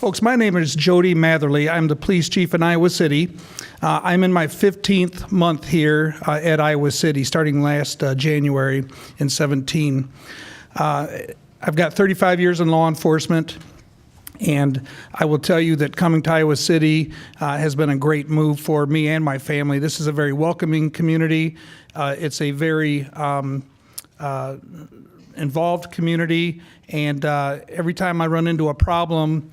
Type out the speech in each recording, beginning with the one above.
Folks, my name is Jody Matherly. I'm the police chief in Iowa City. I'm in my 15th month here at Iowa City, starting last January in 17. I've got 35 years in law enforcement, and I will tell you that coming to Iowa City has been a great move for me and my family. This is a very welcoming community. It's a very involved community, and every time I run into a problem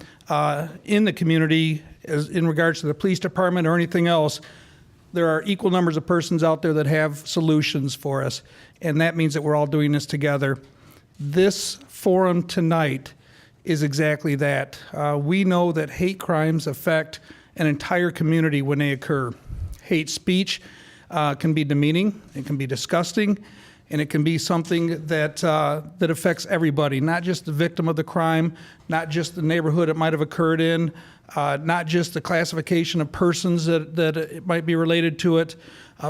in the community in regards to the police department or anything else, there are equal numbers of persons out there that have solutions for us, and that means that we're all doing this together. This forum tonight is exactly that. We know that hate crimes affect an entire community when they occur. Hate speech can be demeaning, it can be disgusting, and it can be something that affects everybody, not just the victim of the crime, not just the neighborhood it might have occurred in, not just the classification of persons that it might be related to it,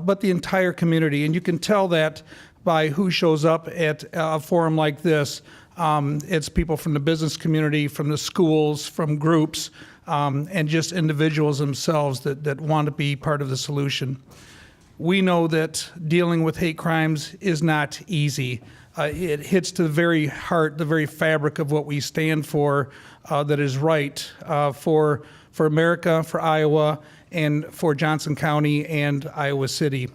but the entire community. And you can tell that by who shows up at a forum like this. It's people from the business community, from the schools, from groups, and just individuals themselves that want to be part of the solution. We know that dealing with hate crimes is not easy. It hits to the very heart, the very fabric of what we stand for, that is right for America, for Iowa, and for Johnson County and Iowa City.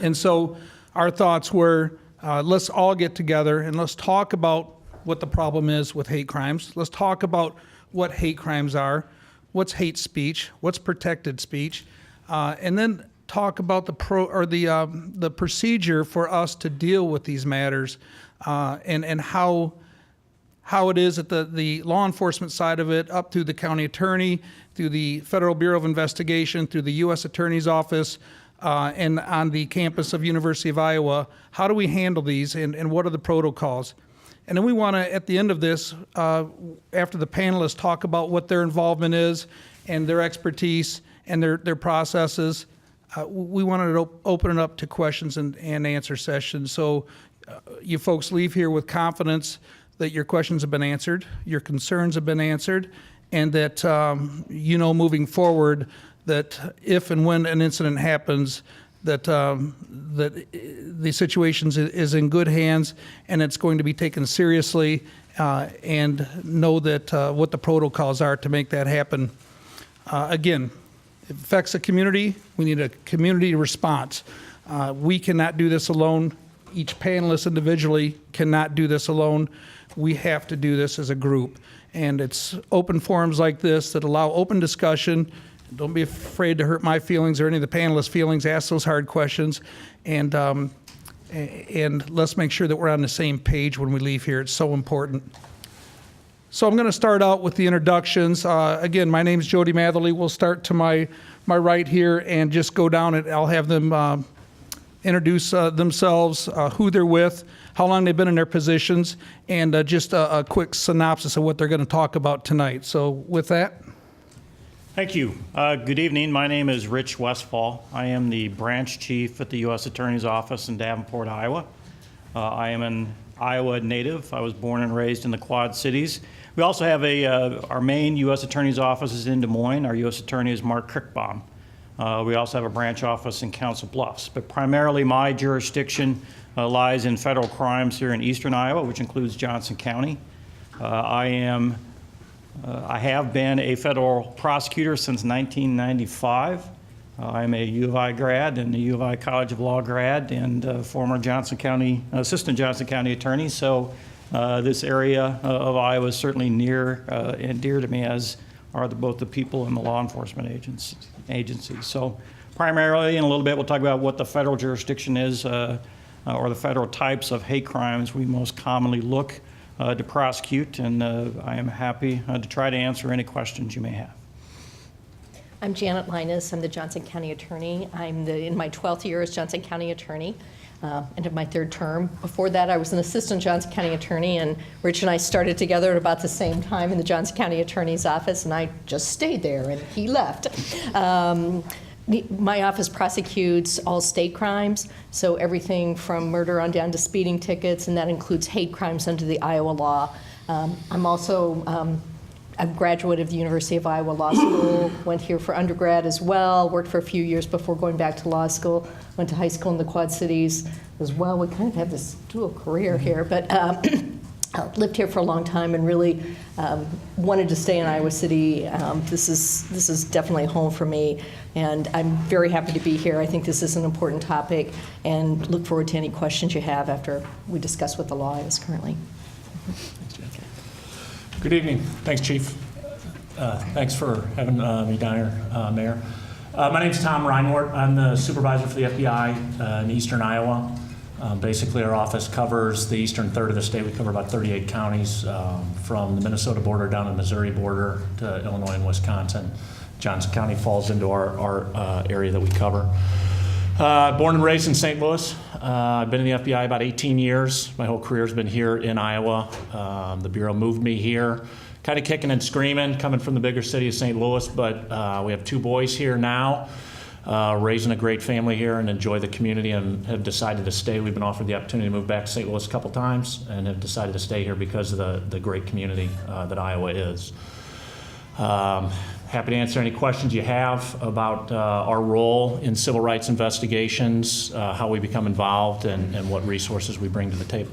And so our thoughts were, let's all get together and let's talk about what the problem is with hate crimes. Let's talk about what hate crimes are, what's hate speech, what's protected speech, and then talk about the procedure for us to deal with these matters, and how it is at the law enforcement side of it, up through the county attorney, through the Federal Bureau of Investigation, through the U.S. Attorney's Office, and on the campus of University of Iowa. How do we handle these, and what are the protocols? And then we want to, at the end of this, after the panelists talk about what their involvement is and their expertise and their processes, we wanted to open it up to questions and answer sessions. So you folks leave here with confidence that your questions have been answered, your concerns have been answered, and that moving forward, that if and when an incident happens, that the situation is in good hands and it's going to be taken seriously, and know that what the protocols are to make that happen. Again, it affects the community. We need a community response. We cannot do this alone. Each panelist individually cannot do this alone. We have to do this as a group. And it's open forums like this that allow open discussion. Don't be afraid to hurt my feelings or any of the panelists' feelings. Ask those hard questions. And let's make sure that we're on the same page when we leave here. It's so important. So I'm going to start out with the introductions. Again, my name is Jody Matherly. We'll start to my right here and just go down and I'll have them introduce themselves, who they're with, how long they've been in their positions, and just a quick synopsis of what they're going to talk about tonight. So with that. Thank you. Good evening. My name is Rich Westfall. I am the branch chief at the U.S. Attorney's Office in Davenport, Iowa. I am an Iowa native. I was born and raised in the Quad Cities. We also have our main U.S. Attorney's Office is in Des Moines. Our U.S. Attorney is Mark Crickbaum. We also have a branch office in Council Bluffs. But primarily my jurisdiction lies in federal crimes here in eastern Iowa, which includes Johnson County. I have been a federal prosecutor since 1995. I'm a U of I grad and a U of I College of Law grad and former assistant Johnson County attorney. So this area of Iowa is certainly near and dear to me, as are both the people and the law enforcement agencies. So primarily, in a little bit, we'll talk about what the federal jurisdiction is, or the federal types of hate crimes we most commonly look to prosecute, and I am happy to try to answer any questions you may have. I'm Janet Linus. I'm the Johnson County attorney. I'm in my 12th year as Johnson County attorney, end of my third term. Before that, I was an assistant Johnson County attorney, and Rich and I started together at about the same time in the Johnson County attorney's office, and I just stayed there, and he left. My office prosecutes all state crimes, so everything from murder on down to speeding tickets, and that includes hate crimes under the Iowa law. I'm also a graduate of the University of Iowa Law School, went here for undergrad as well, worked for a few years before going back to law school, went to high school in the Quad Cities as well. We kind of have this dual career here, but lived here for a long time and really wanted to stay in Iowa City. This is definitely home for me, and I'm very happy to be here. I think this is an important topic, and look forward to any questions you have after we discuss what the law is currently. Good evening. Thanks, Chief. Thanks for having me down here, Mayor. My name's Tom Reinhardt. I'm the supervisor for the FBI in eastern Iowa. Basically, our office covers the eastern third of the state. We cover about 38 counties from the Minnesota border down to the Missouri border to Illinois and Wisconsin. Johnson County falls into our area that we cover. Born and raised in St. Louis. I've been in the FBI about 18 years. My whole career's been here in Iowa. The Bureau moved me here, kind of kicking and screaming, coming from the bigger city of St. Louis, but we have 2 boys here now, raising a great family here and enjoy the community and have decided to stay. We've been offered the opportunity to move back to St. Louis a couple times and have decided to stay here because of the great community that Iowa is. Happy to answer any questions you have about our role in civil rights investigations, how we become involved, and what resources we bring to the table.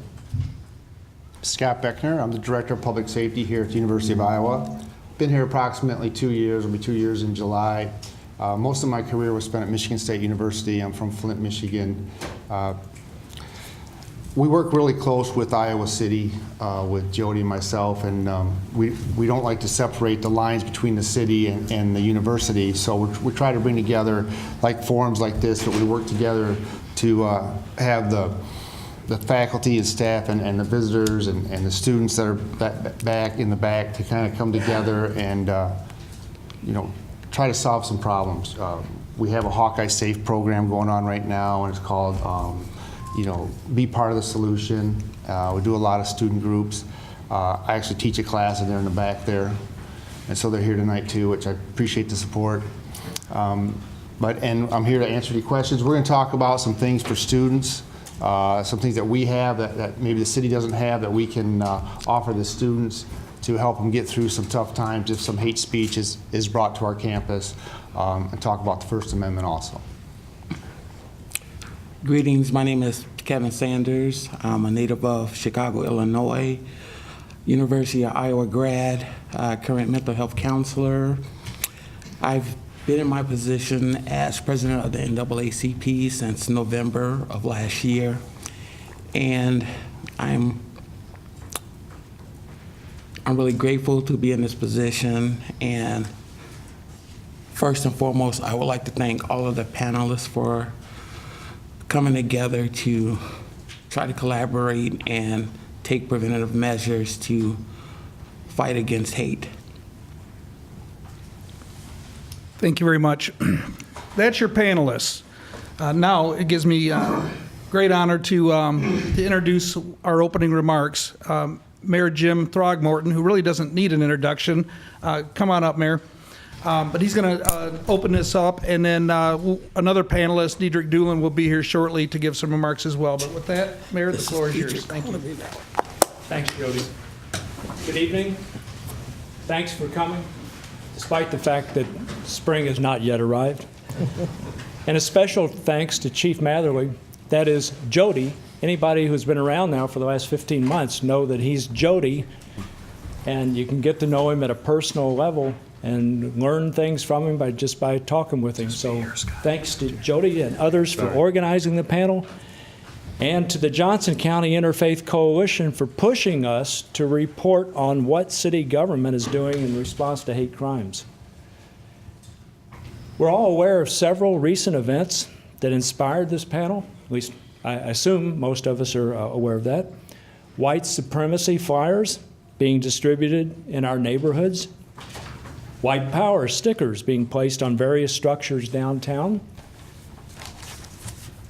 Scott Becker. I'm the Director of Public Safety here at the University of Iowa. Been here approximately 2 years, will be 2 years in July. Most of my career was spent at Michigan State University. I'm from Flint, Michigan. We work really close with Iowa City, with Jody and myself, and we don't like to separate the lines between the city and the university, so we try to bring together like forums like this, that we work together to have the faculty and staff and the visitors and the students that are back in the back to kind of come together and try to solve some problems. We have a Hawkeye Safe program going on right now, and it's called be part of the solution. We do a lot of student groups. I actually teach a class and they're in the back there, and so they're here tonight too, which I appreciate the support. And I'm here to answer any questions. We're going to talk about some things for students, some things that we have that maybe the city doesn't have that we can offer the students to help them get through some tough times if some hate speech is brought to our campus, and talk about the First Amendment also. Greetings, my name is Kevin Sanders. I'm a native of Chicago, Illinois, University of Iowa grad, current mental health counselor. I've been in my position as president of the NAACP since November of last year, and I'm really grateful to be in this position. And first and foremost, I would like to thank all of the panelists for coming together to try to collaborate and take preventative measures to fight against hate. Thank you very much. That's your panelists. Now it gives me great honor to introduce our opening remarks. Mayor Jim Throgmorton, who really doesn't need an introduction. Come on up, Mayor. But he's going to open this up, and then another panelist, Diedrich Doolin, will be here shortly to give some remarks as well. But with that, Mayor, the floor is yours. Thank you. Thanks, Jody. Good evening. Thanks for coming, despite the fact that spring has not yet arrived. And a special thanks to Chief Matherly, that is Jody. Anybody who's been around now for the last 15 months know that he's Jody, and you can get to know him at a personal level and learn things from him by talking with him. So thanks to Jody and others for organizing the panel, and to the Johnson County Interfaith Coalition for pushing us to report on what city government is doing in response to hate crimes. We're all aware of several recent events that inspired this panel. At least I assume most of us are aware of that. White supremacy flyers being distributed in our neighborhoods. White power stickers being placed on various structures downtown.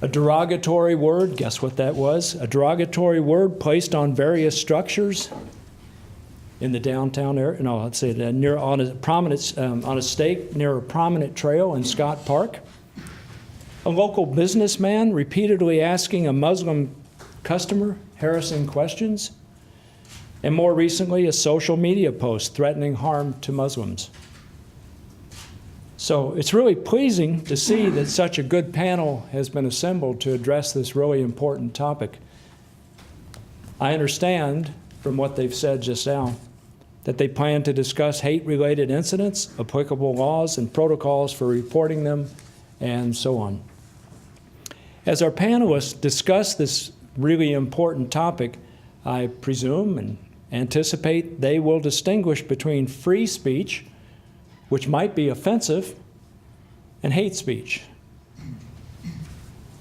A derogatory word, guess what that was? A derogatory word placed on various structures in the downtown area. No, let's say on a stake near a prominent trail in Scott Park. A local businessman repeatedly asking a Muslim customer harassing questions. and more recently, a social media post threatening harm to Muslims. So it's really pleasing to see that such a good panel has been assembled to address this really important topic. I understand from what they've said just now that they plan to discuss hate-related incidents, applicable laws and protocols for reporting them, and so on. As our panelists discuss this really important topic, I presume and anticipate they will distinguish between free speech, which might be offensive, and hate speech.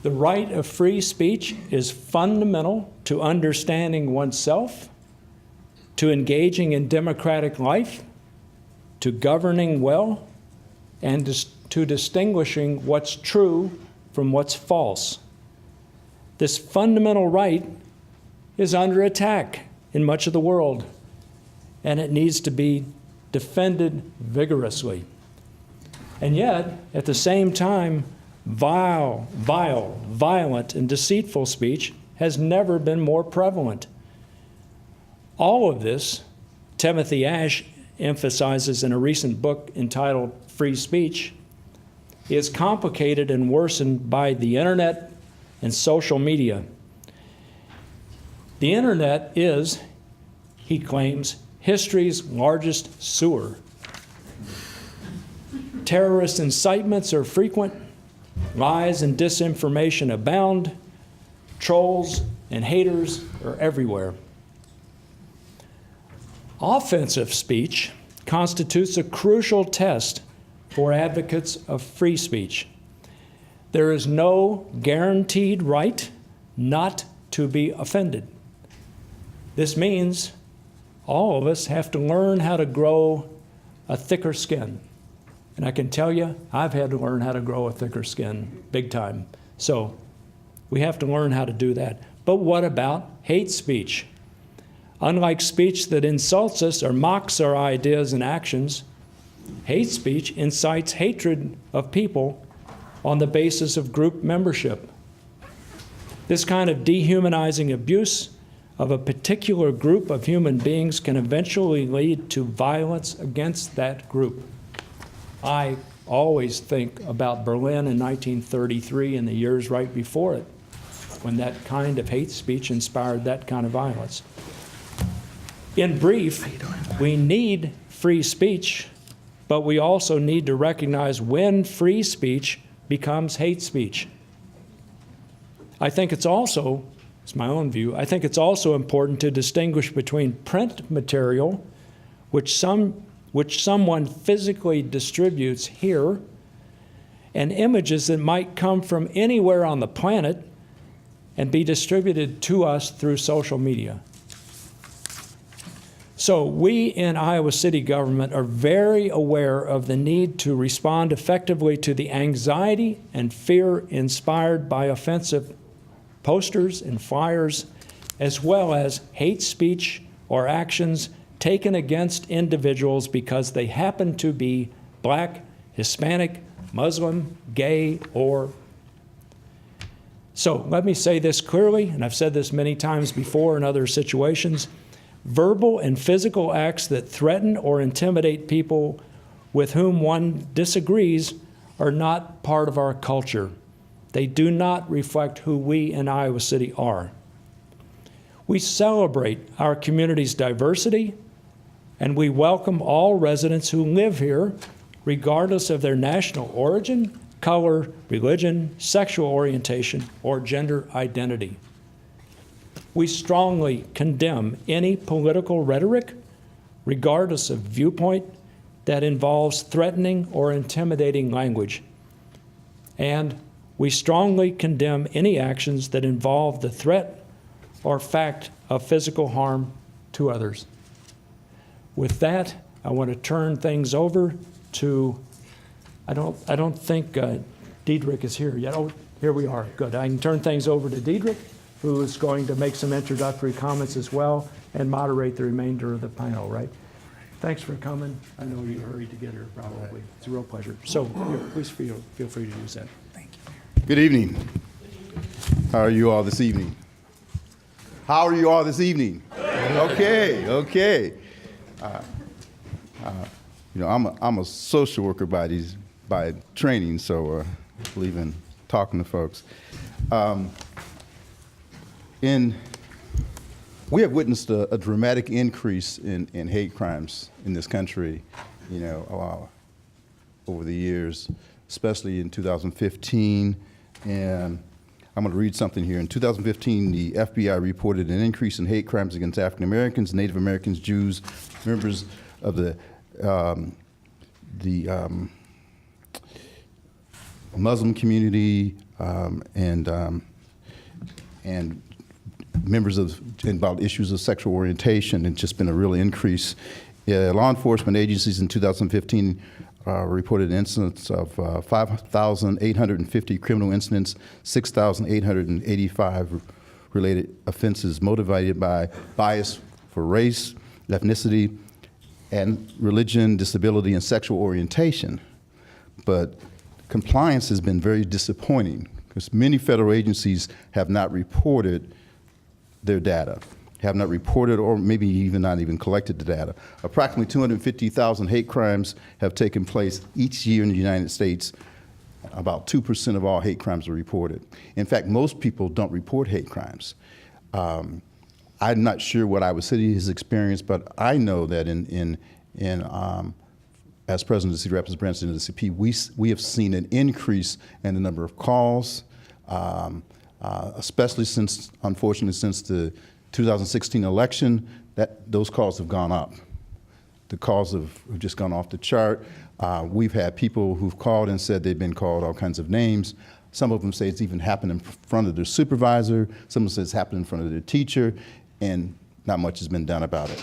The right of free speech is fundamental to understanding oneself, to engaging in democratic life, to governing well, and to distinguishing what's true from what's false. This fundamental right is under attack in much of the world, and it needs to be defended vigorously. And yet, at the same time, vile, violent, and deceitful speech has never been more prevalent. All of this, Timothy Ash emphasizes in a recent book entitled Free Speech, is complicated and worsened by the internet and social media. The internet is, he claims, history's largest sewer. Terrorist incitements are frequent, lies and disinformation abound, trolls and haters are everywhere. Offensive speech constitutes a crucial test for advocates of free speech. There is no guaranteed right not to be offended. This means all of us have to learn how to grow a thicker skin. And I can tell you, I've had to learn how to grow a thicker skin, big time. So we have to learn how to do that. But what about hate speech? Unlike speech that insults us or mocks our ideas and actions, hate speech incites hatred of people on the basis of group membership. This kind of dehumanizing abuse of a particular group of human beings can eventually lead to violence against that group. I always think about Berlin in 1933 and the years right before it, when that kind of hate speech inspired that kind of violence. In brief, we need free speech, but we also need to recognize when free speech becomes hate speech. I think it's also, it's my own view, I think it's also important to distinguish between print material, which someone physically distributes here, and images that might come from anywhere on the planet and be distributed to us through social media. So we in Iowa City government are very aware of the need to respond effectively to the anxiety and fear inspired by offensive posters and flyers, as well as hate speech or actions taken against individuals because they happen to be Black, Hispanic, Muslim, gay, or. So let me say this clearly, and I've said this many times before in other situations. Verbal and physical acts that threaten or intimidate people with whom one disagrees are not part of our culture. They do not reflect who we in Iowa City are. We celebrate our community's diversity, and we welcome all residents who live here, regardless of their national origin, color, religion, sexual orientation, or gender identity. We strongly condemn any political rhetoric, regardless of viewpoint, that involves threatening or intimidating language. And we strongly condemn any actions that involve the threat or fact of physical harm to others. With that, I want to turn things over to, I don't think Diedrich is here yet. Oh, here we are. Good. I can turn things over to Diedrich, who is going to make some introductory comments as well and moderate the remainder of the panel, right? Thanks for coming. I know you hurried to get here, probably. It's a real pleasure. So here, please feel free to use that. Thank you. Good evening. How are you all this evening? How are you all this evening? Okay. You know, I'm a social worker by training, so I believe in talking to folks. We have witnessed a dramatic increase in hate crimes in this country, you know, over the years, especially in 2015. And I'm going to read something here. In 2015, the FBI reported an increase in hate crimes against African Americans, Native Americans, Jews, members of the Muslim community, and members of about issues of sexual orientation. It's just been a real increase. Law enforcement agencies in 2015 reported incidents of 5,850 criminal incidents, 6,885 related offenses motivated by bias for race, ethnicity, and religion, disability, and sexual orientation. But compliance has been very disappointing because many federal agencies have not reported their data, have not reported or maybe even not even collected the data. Approximately 250,000 hate crimes have taken place each year in the United States. About 2% of all hate crimes are reported. In fact, most people don't report hate crimes. I'm not sure what Iowa City has experienced, but I know that as president of the City Representatives of the NAACP, we have seen an increase in the number of calls, especially since, unfortunately, since the 2016 election, those calls have gone up. The calls have just gone off the chart. We've had people who've called and said they've been called all kinds of names. Some of them say it's even happened in front of their supervisor. Some of them say it's happened in front of their teacher, and not much has been done about it.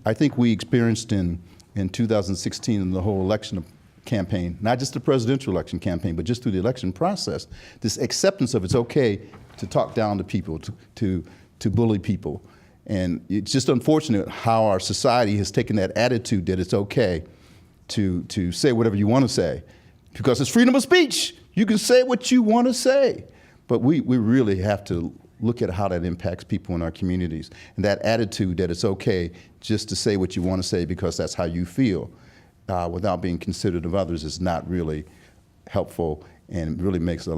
I think we experienced in 2016 in the whole election campaign, not just the presidential election campaign, but just through the election process, this acceptance of it's okay to talk down to people, to bully people. And it's just unfortunate how our society has taken that attitude that it's okay to say whatever you want to say, because it's freedom of speech. You can say what you want to say. But we really have to look at how that impacts people in our communities. And that attitude that it's okay just to say what you want to say because that's how you feel, without being considerate of others, is not really helpful and really makes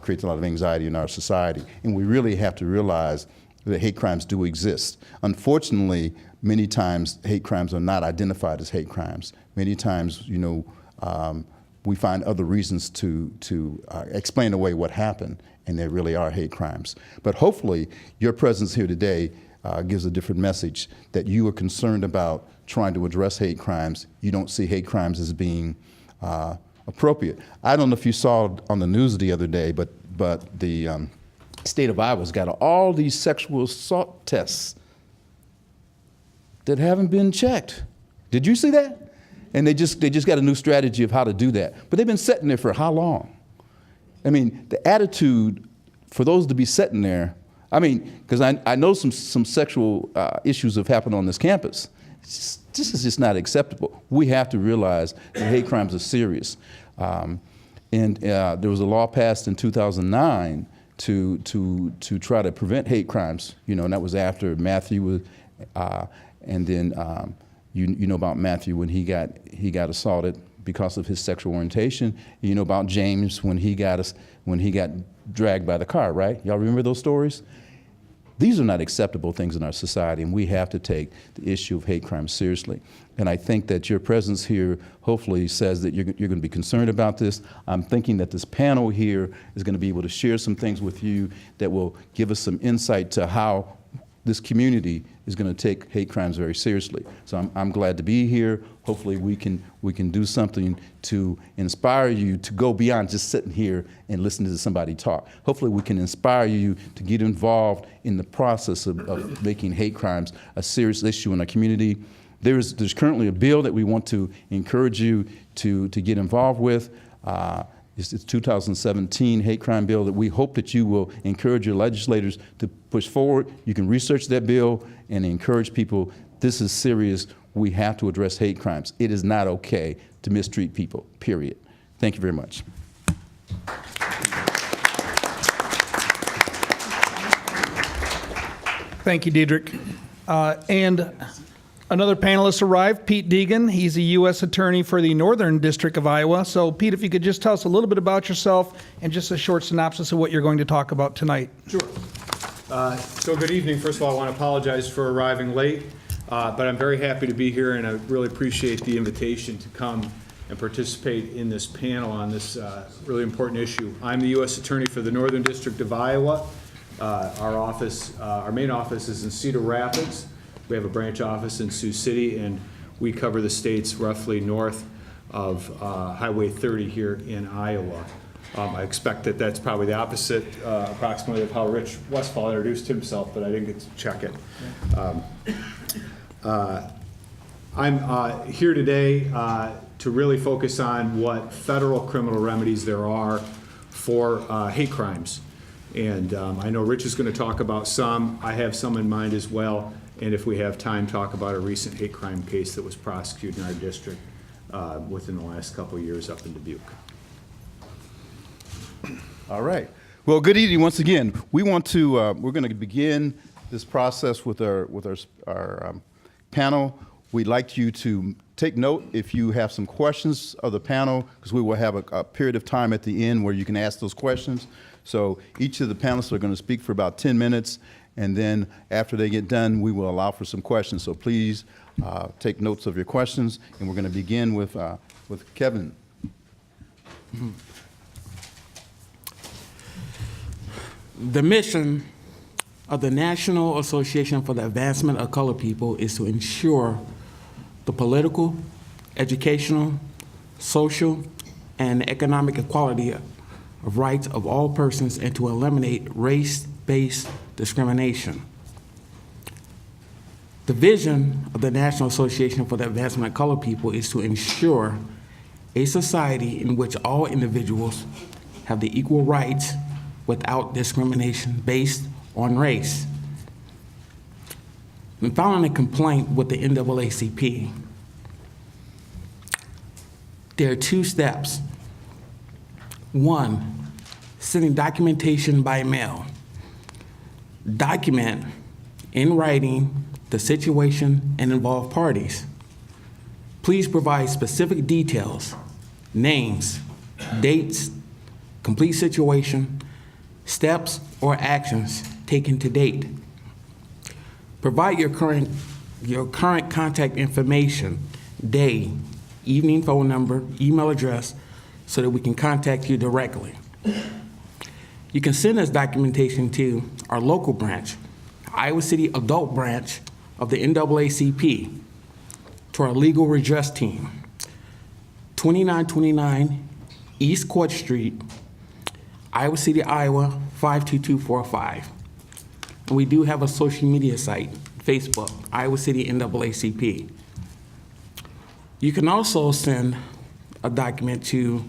creates a lot of anxiety in our society. And we really have to realize that hate crimes do exist. Unfortunately, many times hate crimes are not identified as hate crimes. Many times, you know, we find other reasons to explain away what happened, and they really are hate crimes. But hopefully, your presence here today gives a different message, that you are concerned about trying to address hate crimes. You don't see hate crimes as being appropriate. I don't know if you saw on the news the other day, but the state of Iowa's got all these sexual assault tests that haven't been checked. Did you see that? And they just got a new strategy of how to do that. But they've been sitting there for how long? I mean, the attitude for those to be sitting there, I mean, because I know some sexual issues have happened on this campus. This is just not acceptable. We have to realize that hate crimes are serious. And there was a law passed in 2009 to try to prevent hate crimes, you know, and that was after Matthew was, and then you know about Matthew when he got assaulted because of his sexual orientation. You know about James when he got dragged by the car, right? Y'all remember those stories? These are not acceptable things in our society, and we have to take the issue of hate crime seriously. And I think that your presence here hopefully says that you're going to be concerned about this. I'm thinking that this panel here is going to be able to share some things with you that will give us some insight to how this community is going to take hate crimes very seriously. So I'm glad to be here. Hopefully we can do something to inspire you to go beyond just sitting here and listening to somebody talk. Hopefully we can inspire you to get involved in the process of making hate crimes a serious issue in our community. There's currently a bill that we want to encourage you to get involved with. It's 2017 hate crime bill that we hope that you will encourage your legislators to push forward. You can research that bill and encourage people. This is serious. We have to address hate crimes. It is not okay to mistreat people, period. Thank you very much. Thank you, Diedrich. And another panelist arrived, Pete Deegan. He's a U.S. Attorney for the Northern District of Iowa. So, Pete, if you could just tell us a little bit about yourself and just a short synopsis of what you're going to talk about tonight. Sure. So good evening. First of all, I want to apologize for arriving late, but I'm very happy to be here, and I really appreciate the invitation to come and participate in this panel on this really important issue. I'm the U.S. Attorney for the Northern District of Iowa. Our main office is in Cedar Rapids. We have a branch office in Sioux City, and we cover the states roughly north of Highway 30 here in Iowa. I expect that that's probably the opposite, approximately, of how Rich Westfall introduced himself, but I didn't get to check it. I'm here today to really focus on what federal criminal remedies there are for hate crimes. And I know Rich is going to talk about some. I have some in mind as well. And if we have time, talk about a recent hate crime case that was prosecuted in our district within the last couple of years up in Dubuque. All right. Well, good evening once again. We're going to begin this process with our panel. We'd like you to take note if you have some questions of the panel, because we will have a period of time at the end where you can ask those questions. So each of the panelists are going to speak for about 10 minutes, and then after they get done, we will allow for some questions. So please take notes of your questions, and we're going to begin with Kevin. The mission of the National Association for the Advancement of Colored People is to ensure the political, educational, social, and economic equality of rights of all persons and to eliminate race-based discrimination. The vision of the National Association for the Advancement of Colored People is to ensure a society in which all individuals have the equal rights without discrimination based on race. When filing a complaint with the NAACP, there are 2 steps. 1, sending documentation by mail. Document in writing the situation and involved parties. Please provide specific details, names, dates, complete situation, steps or actions taken to date. Provide your current contact information, day, evening phone number, email address, so that we can contact you directly. You can send this documentation to our local branch, Iowa City Adult Branch of the NAACP, to our legal redress team, 2929 East Court Street, Iowa City, Iowa, 52245. And we do have a social media site, Facebook, Iowa City NAACP. You can also send a document to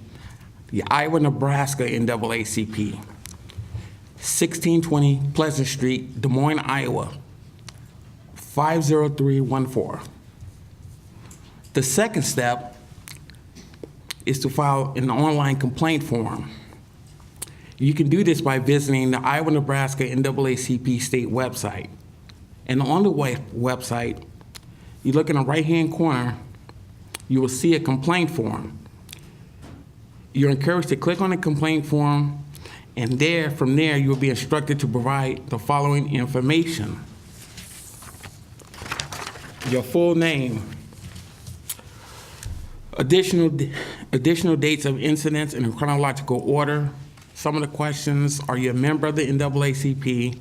the Iowa, Nebraska NAACP, 1620 Pleasant Street, Des Moines, Iowa, 50314. The second step is to file an online complaint form. You can do this by visiting the Iowa, Nebraska NAACP state website. And on the website, you look in the right-hand corner, you will see a complaint form. You're encouraged to click on the complaint form, and from there, you'll be instructed to provide the following information: your full name, additional dates of incidents in chronological order. Some of the questions: are you a member of the NAACP?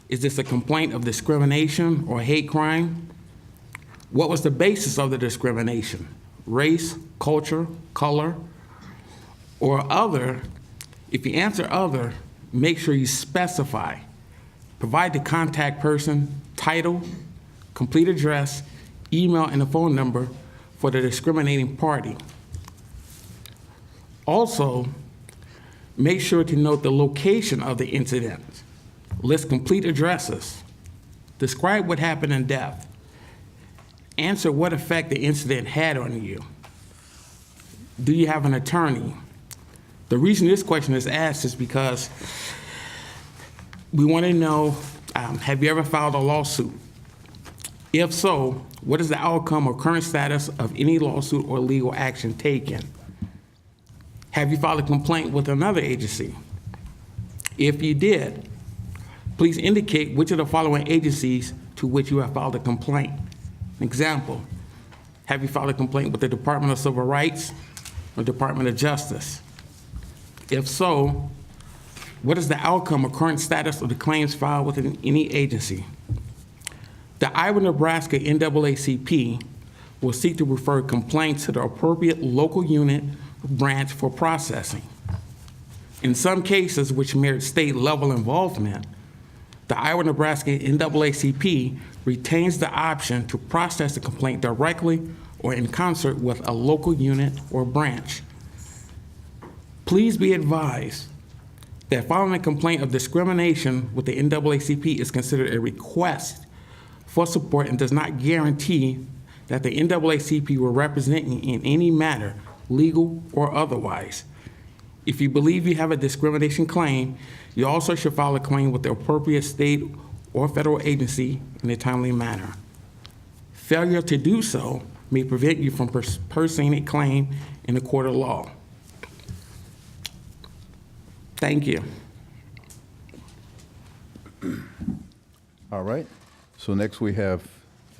Is this a complaint of discrimination or hate crime? What was the basis of the discrimination? Race, culture, color, or other? If you answer other, make sure you specify. Provide the contact person, title, complete address, email, and a phone number for the discriminating party. Also, make sure to note the location of the incident. List complete addresses. Describe what happened in depth. Answer what effect the incident had on you. Do you have an attorney? The reason this question is asked is because we want to know Have you ever filed a lawsuit? If so, what is the outcome or current status of any lawsuit or legal action taken? Have you filed a complaint with another agency? If you did, please indicate which of the following agencies to which you have filed a complaint. Example, have you filed a complaint with the Department of Civil Rights or Department of Justice? If so, what is the outcome or current status of the claims filed within any agency? The Iowa, Nebraska NAACP will seek to refer complaints to the appropriate local unit or branch for processing. In some cases which merit state-level involvement, the Iowa, Nebraska NAACP retains the option to process the complaint directly or in concert with a local unit or branch. Please be advised that filing a complaint of discrimination with the NAACP is considered a request for support and does not guarantee that the NAACP will represent you in any matter, legal or otherwise. If you believe you have a discrimination claim, you also should file a claim with the appropriate state or federal agency in a timely manner. Failure to do so may prevent you from pursuing a claim in a court of law. Thank you. All right. So next we have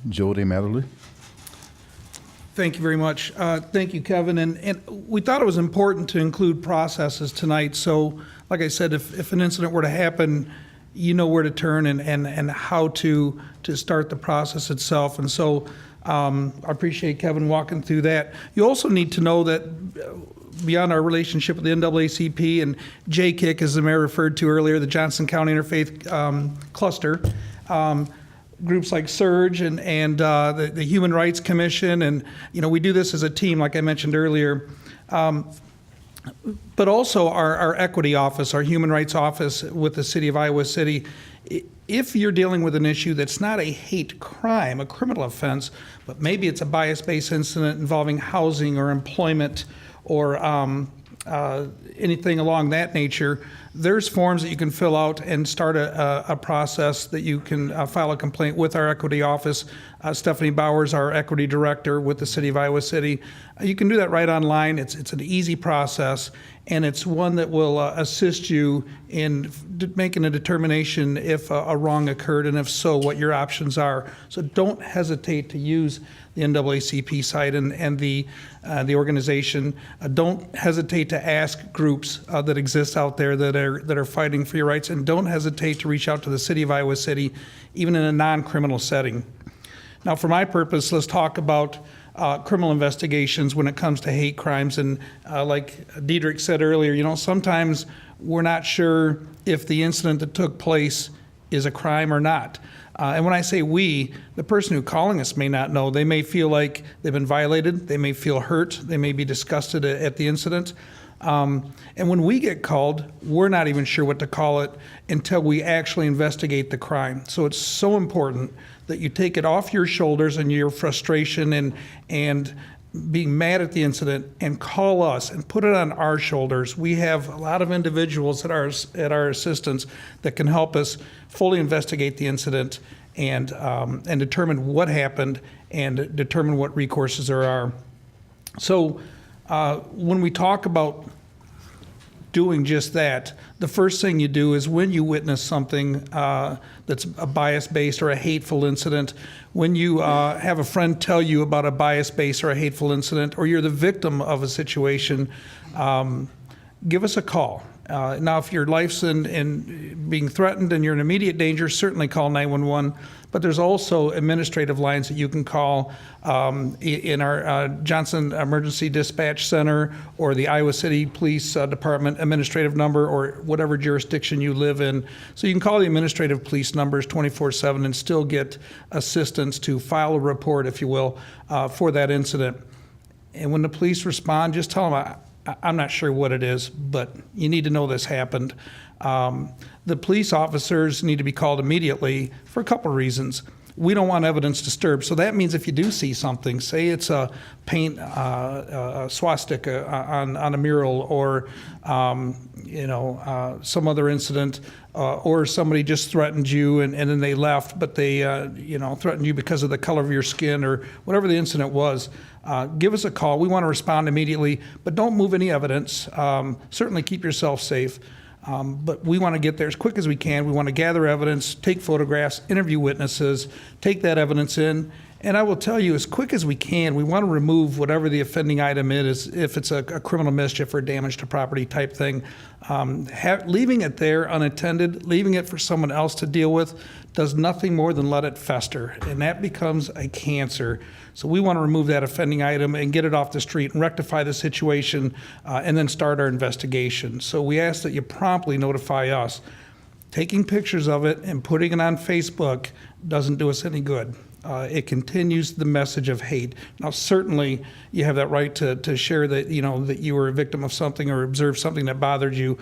Jody Matherly. Thank you very much. Thank you, Kevin. And we thought it was important to include processes tonight. So, like I said, if an incident were to happen, you know where to turn and how to start the process itself. And so I appreciate Kevin walking through that. You also need to know that beyond our relationship with the NAACP and JKIC, as the mayor referred to earlier, the Johnson County Interfaith Cluster, groups like SURGE and the Human Rights Commission, and we do this as a team, like I mentioned earlier. But also our equity office, our human rights office with the city of Iowa City. If you're dealing with an issue that's not a hate crime, a criminal offense, but maybe it's a bias-based incident involving housing or employment or anything along that nature, there's forms that you can fill out and start a process that you can file a complaint with our equity office. Stephanie Bowers, our equity director with the city of Iowa City. You can do that right online. It's an easy process, and it's one that will assist you in making a determination if a wrong occurred, and if so, what your options are. So don't hesitate to use the NAACP site and the organization. Don't hesitate to ask groups that exist out there that are fighting for your rights, and don't hesitate to reach out to the city of Iowa City, even in a non-criminal setting. Now, for my purpose, let's talk about criminal investigations when it comes to hate crimes. And like Diedrich said earlier, sometimes we're not sure if the incident that took place is a crime or not. And when I say we, the person who's calling us may not know. They may feel like they've been violated. They may feel hurt. They may be disgusted at the incident. And when we get called, we're not even sure what to call it until we actually investigate the crime. So it's so important that you take it off your shoulders and your frustration and being mad at the incident and call us and put it on our shoulders. We have a lot of individuals at our assistance that can help us fully investigate the incident and determine what happened and determine what recourses there are. So when we talk about doing just that, the first thing you do is when you witness something that's a bias-based or a hateful incident, when you have a friend tell you about a bias-based or a hateful incident, or you're the victim of a situation, give us a call. Now, if your life's in being threatened and you're in immediate danger, certainly call 911. But there's also administrative lines that you can call in our Johnson Emergency Dispatch Center or the Iowa City Police Department administrative number, or whatever jurisdiction you live in. So you can call the administrative police numbers 24/7 and still get assistance to file a report, if you will, for that incident. And when the police respond, just tell them, I'm not sure what it is, but you need to know this happened. The police officers need to be called immediately for a couple of reasons. we don't want evidence disturbed. So that means if you do see something, say it's a paint a swastika on a mural, or some other incident, or somebody just threatened you and then they left, but they threatened you because of the color of your skin or whatever the incident was, give us a call. We want to respond immediately, but don't move any evidence. Certainly keep yourself safe. But we want to get there as quick as we can. We want to gather evidence, take photographs, interview witnesses, take that evidence in. And I will tell you, as quick as we can, we want to remove whatever the offending item is, if it's a criminal mischief or damage to property type thing. Leaving it there unattended, leaving it for someone else to deal with, does nothing more than let it fester. And that becomes a cancer. So we want to remove that offending item and get it off the street and rectify the situation, and then start our investigation. So we ask that you promptly notify us. Taking pictures of it and putting it on Facebook doesn't do us any good. It continues the message of hate. Now, certainly, you have that right to share that, that you were a victim of something or observed something that bothered you,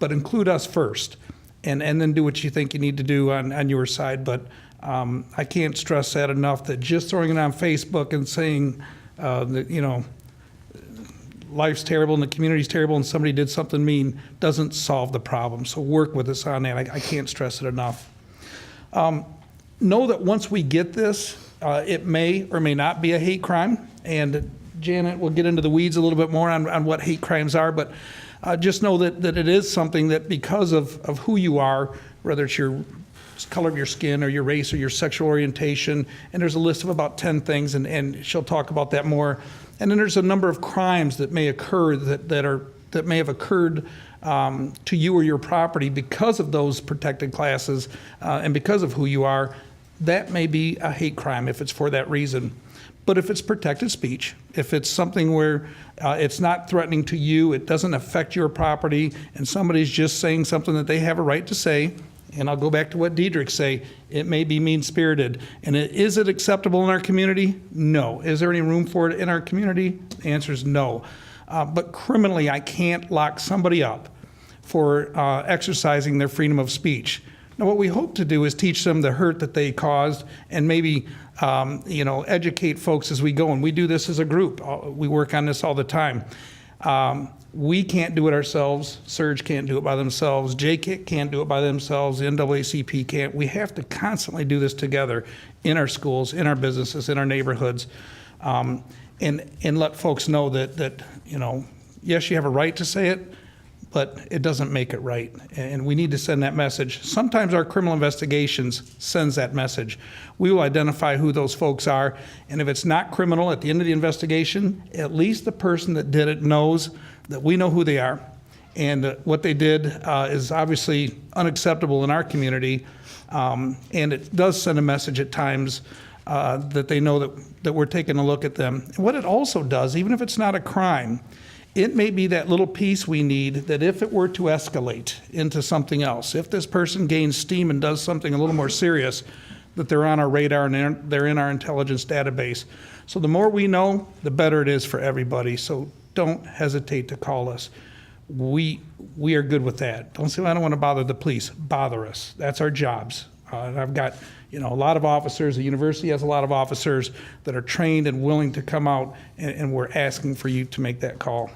but include us first, and then do what you think you need to do on your side. But I can't stress that enough, that just throwing it on Facebook and saying that, life's terrible and the community's terrible and somebody did something mean doesn't solve the problem. So work with us on that. I can't stress it enough. Know that once we get this, it may or may not be a hate crime. And Janet will get into the weeds a little bit more on what hate crimes are, but just know that it is something that, because of who you are, whether it's your color of your skin or your race or your sexual orientation, and there's a list of about 10 things, and she'll talk about that more. And then there's a number of crimes that may occur that may have occurred to you or your property because of those protected classes, and because of who you are. That may be a hate crime if it's for that reason. But if it's protected speech, if it's something where it's not threatening to you, it doesn't affect your property, and somebody's just saying something that they have a right to say, and I'll go back to what Diedrich say, it may be mean-spirited. And is it acceptable in our community? No. Is there any room for it in our community? The answer is no. But criminally, I can't lock somebody up for exercising their freedom of speech. Now, what we hope to do is teach them the hurt that they caused, and maybe educate folks as we go. And we do this as a group. We work on this all the time. We can't do it ourselves. Surge can't do it by themselves. JKIT can't do it by themselves. The NAACP can't. We have to constantly do this together in our schools, in our businesses, in our neighborhoods, and let folks know that yes, you have a right to say it, but it doesn't make it right. And we need to send that message. Sometimes our criminal investigations sends that message. We will identify who those folks are, and if it's not criminal at the end of the investigation, at least the person that did it knows that we know who they are, and what they did is obviously unacceptable in our community, and it does send a message at times that they know that we're taking a look at them. And what it also does, even if it's not a crime, it may be that little piece we need that if it were to escalate into something else, if this person gains steam and does something a little more serious, that they're on our radar and they're in our intelligence database. So the more we know, the better it is for everybody. So don't hesitate to call us. We are good with that. Don't say, well, I don't want to bother the police. Bother us. That's our jobs. And I've got a lot of officers. The university has a lot of officers that are trained and willing to come out, and we're asking for you to make that call.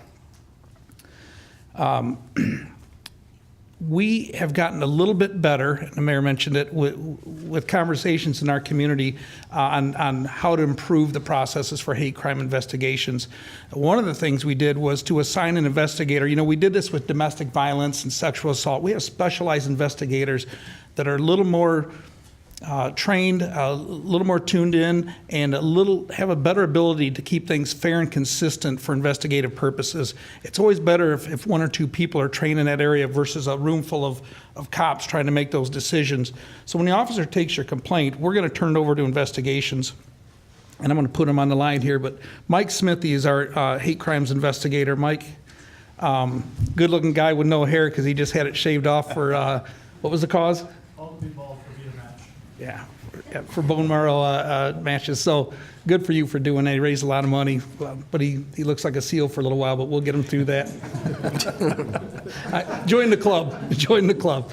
We have gotten a little bit better, and the mayor mentioned it, with conversations in our community on how to improve the processes for hate crime investigations. One of the things we did was to assign an investigator. We did this with domestic violence and sexual assault. We have specialized investigators that are a little more trained, a little more tuned in, and have a better ability to keep things fair and consistent for investigative purposes. It's always better if one or two people are trained in that area versus a room full of cops trying to make those decisions. So when the officer takes your complaint, we're going to turn it over to investigations. And I'm going to put him on the line here, but Mike Smithy is our hate crimes investigator. Mike, good-looking guy with no hair because he just had it shaved off for, what was the cause? Yeah, for bone marrow matches. So good for you for doing that. He raised a lot of money, but he looks like a seal for a little while, but we'll get him through that. Join the club. Join the club.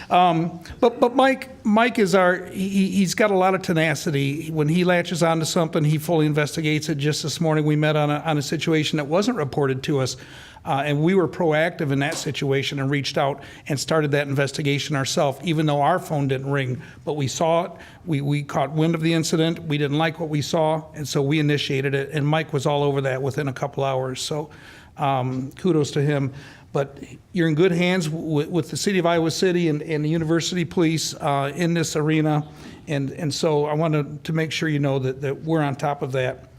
But Mike is he's got a lot of tenacity. When he latches onto something, he fully investigates it. Just this morning, we met on a situation that wasn't reported to us, and we were proactive in that situation and reached out and started that investigation ourselves, even though our phone didn't ring. But we saw it. We caught wind of the incident. We didn't like what we saw, and so we initiated it. And Mike was all over that within a couple hours. So kudos to him. But you're in good hands with the City of Iowa City and the University Police in this arena. And so I wanted to make sure you know that we're on top of that.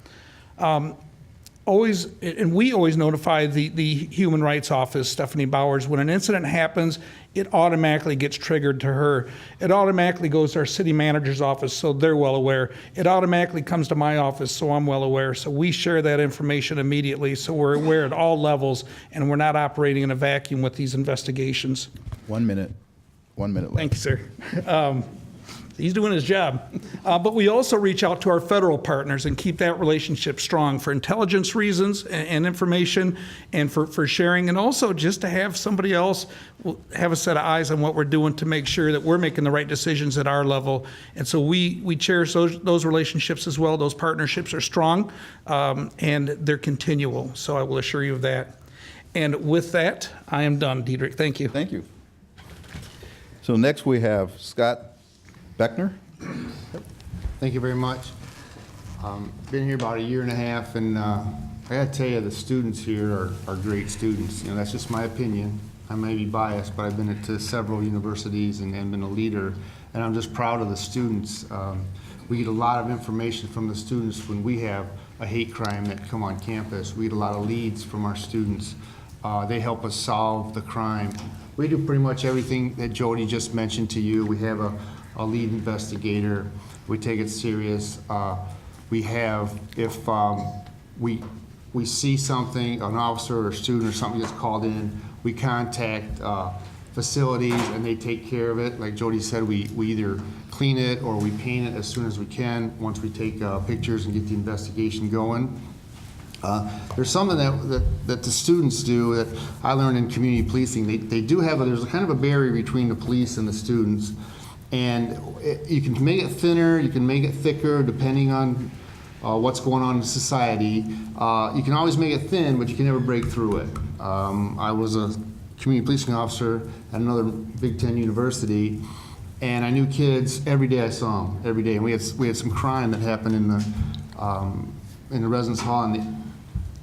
We always notify the Human Rights Office, Stephanie Bowers, when an incident happens, it automatically gets triggered to her. It automatically goes to our city manager's office, so they're well aware. It automatically comes to my office, so I'm well aware. So we share that information immediately, so we're aware at all levels, and we're not operating in a vacuum with these investigations. 1 minute. 1 minute left. Thank you, sir. He's doing his job. But we also reach out to our federal partners and keep that relationship strong for intelligence reasons and information and for sharing, and also just to have somebody else have a set of eyes on what we're doing to make sure that we're making the right decisions at our level. And so we cherish those relationships as well. Those partnerships are strong and they're continual. So I will assure you of that. And with that, I am done, Diedrich. Thank you. Thank you. So next we have Scott Becker. Thank you very much. Been here about 1.5 years, and I gotta tell you, the students here are great students. You know, that's just my opinion. I may be biased, but I've been to several universities and been a leader, and I'm just proud of the students. We get a lot of information from the students when we have a hate crime that come on campus. We get a lot of leads from our students. They help us solve the crime. We do pretty much everything that Jody just mentioned to you. We have a lead investigator. We take it serious. We have, if we see something, an officer or a student or something gets called in, we contact facilities and they take care of it. Like Jody said, we either clean it or we paint it as soon as we can once we take pictures and get the investigation going. There's something that the students do that I learned in community policing. They do have there's a kind of a barrier between the police and the students. And you can make it thinner, you can make it thicker, depending on what's going on in society. You can always make it thin, but you can never break through it. I was a community policing officer at another Big Ten university, and I knew kids every day. I saw them every day, and we had some crime that happened in the residence hall. And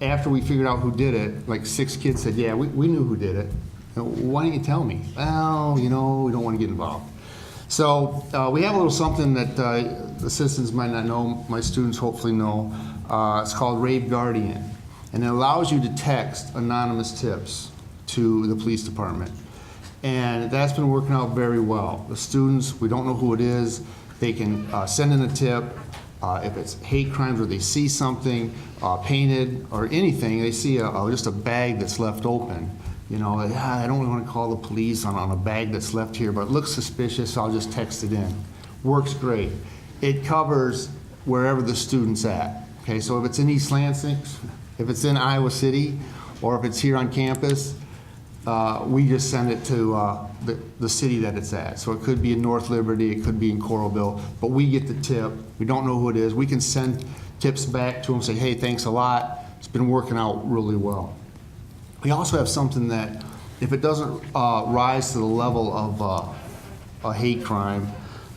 after we figured out who did it, like 6 kids said, "Yeah, we knew who did it. Why didn't you tell me?" "Well, you know, we don't want to get involved." So we have a little something that the citizens might not know, my students hopefully know. It's called Rave Guardian, and it allows you to text anonymous tips to the police department. And that's been working out very well. The students, we don't know who it is, they can send in a tip. If it's hate crimes or they see something painted or anything, they see just a bag that's left open. You know, I don't really want to call the police on a bag that's left here, but it looks suspicious, so I'll just text it in. Works great. It covers wherever the student's at. Okay, so if it's in East Lansing, if it's in Iowa City, or if it's here on campus, we just send it to the city that it's at. So it could be in North Liberty, it could be in Coralville, but we get the tip. We don't know who it is. We can send tips back to them, say, "Hey, thanks a lot. It's been working out really well." We also have something that, if it doesn't rise to the level of a hate crime,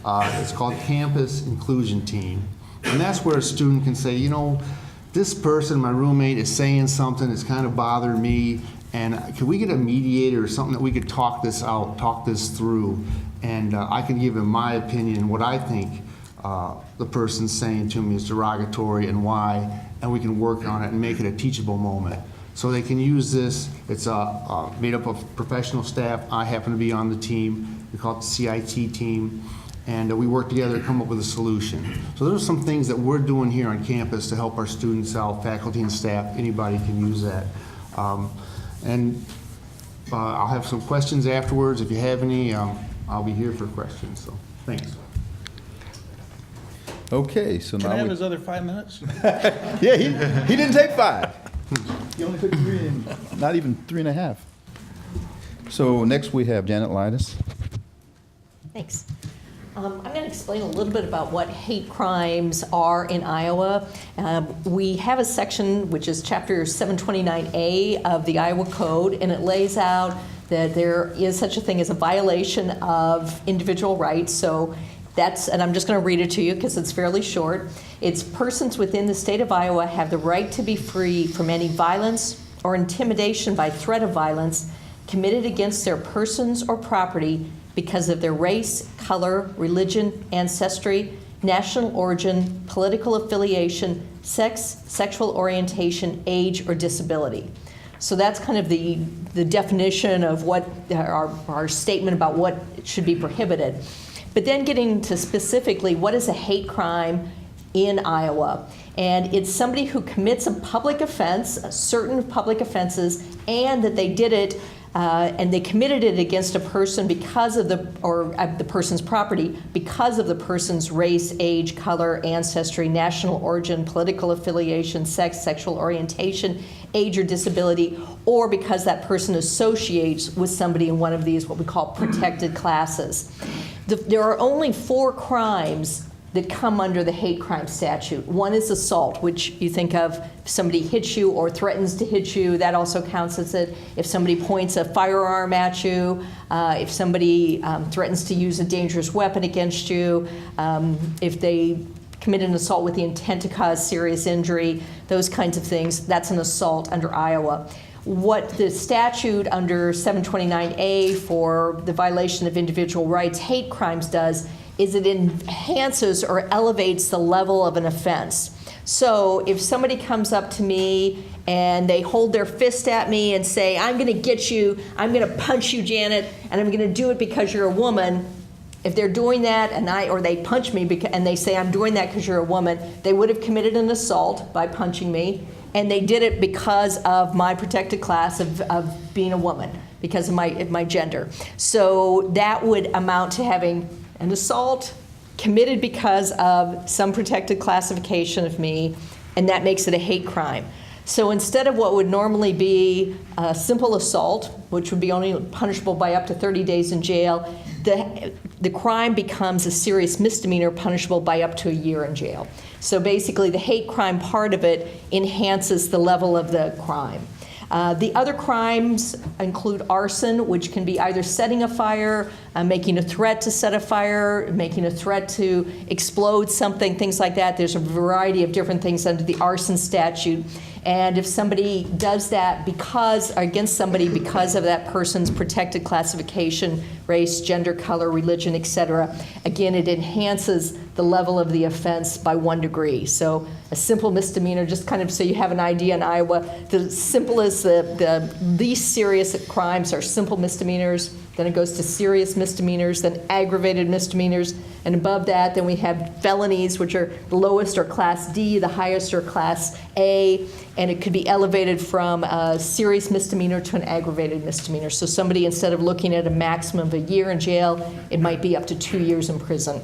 it's called Campus Inclusion Team. And that's where a student can say, you know, this person, my roommate, is saying something that's kind of bothering me, and can we get a mediator or something that we could talk this out, talk this through, and I can give him my opinion, what I think the person's saying to me is derogatory and why, and we can work on it and make it a teachable moment. So they can use this. It's made up of professional staff. I happen to be on the team. We call it the CIT team. And we work together to come up with a solution. So those are some things that we're doing here on campus to help our students out, faculty and staff. Anybody can use that. I'll have some questions afterwards. If you have any, I'll be here for questions. So thanks. Okay, so Can now I have his other 5 minutes? yeah, he didn't take 5. He only took 3 and not even 3.5. So next we have Janet Linus. Thanks. I'm going to explain a little bit about what hate crimes are in Iowa. We have a section, which is Chapter 729A of the Iowa Code, and it lays out that there is such a thing as a violation of individual rights. So that's, and I'm just going to read it to you because it's fairly short. It's persons within the state of Iowa have the right to be free from any violence or intimidation by threat of violence committed against their persons or property because of their race, color, religion, ancestry, national origin, political affiliation, sex, sexual orientation, age, or disability. So that's kind of the definition of what our statement about what should be prohibited. But then getting to specifically what is a hate crime in Iowa. And it's somebody who commits a public offense, certain public offenses, and that they did it and they committed it against a person because of the person's property because of the person's race, age, color, ancestry, national origin, political affiliation, sex, sexual orientation, age or disability, or because that person associates with somebody in one of these what we call protected classes. There are only 4 crimes that come under the hate crime statute. One is assault, which you think of if somebody hits you or threatens to hit you, that also counts as it. If somebody points a firearm at you, if somebody threatens to use a dangerous weapon against you, if they commit an assault with the intent to cause serious injury, those kinds of things, that's an assault under Iowa. What the statute under 729A for the violation of individual rights, hate crimes, does is it enhances or elevates the level of an offense. So if somebody comes up to me and they hold their fist at me and say, I'm going to get you, I'm going to punch you, Janet, and I'm going to do it because you're a woman, if they're doing that or they punch me and they say I'm doing that because you're a woman, they would have committed an assault by punching me, and they did it because of my protected class of being a woman, because of my gender. So that would amount to having an assault committed because of some protected classification of me, and that makes it a hate crime. So instead of what would normally be a simple assault, which would be only punishable by up to 30 days in jail, the crime becomes a serious misdemeanor punishable by up to a year in jail. So basically the hate crime part of it enhances the level of the crime. The other crimes include arson, which can be either setting a fire, making a threat to set a fire, making a threat to explode something, things like that. There's a variety of different things under the arson statute. And if somebody does that against somebody because of that person's protected classification, race, gender, color, religion, etc., again, it enhances the level of the offense by 1 degree. So a simple misdemeanor, just kind of so you have an idea in Iowa, the simplest, the least serious crimes are simple misdemeanors, then it goes to serious misdemeanors, then aggravated misdemeanors, and above that, then we have felonies, which are the lowest are Class D, the highest are Class A, and it could be elevated from a serious misdemeanor to an aggravated misdemeanor. So somebody, instead of looking at a maximum of a year in jail, it might be up to 2 years in prison,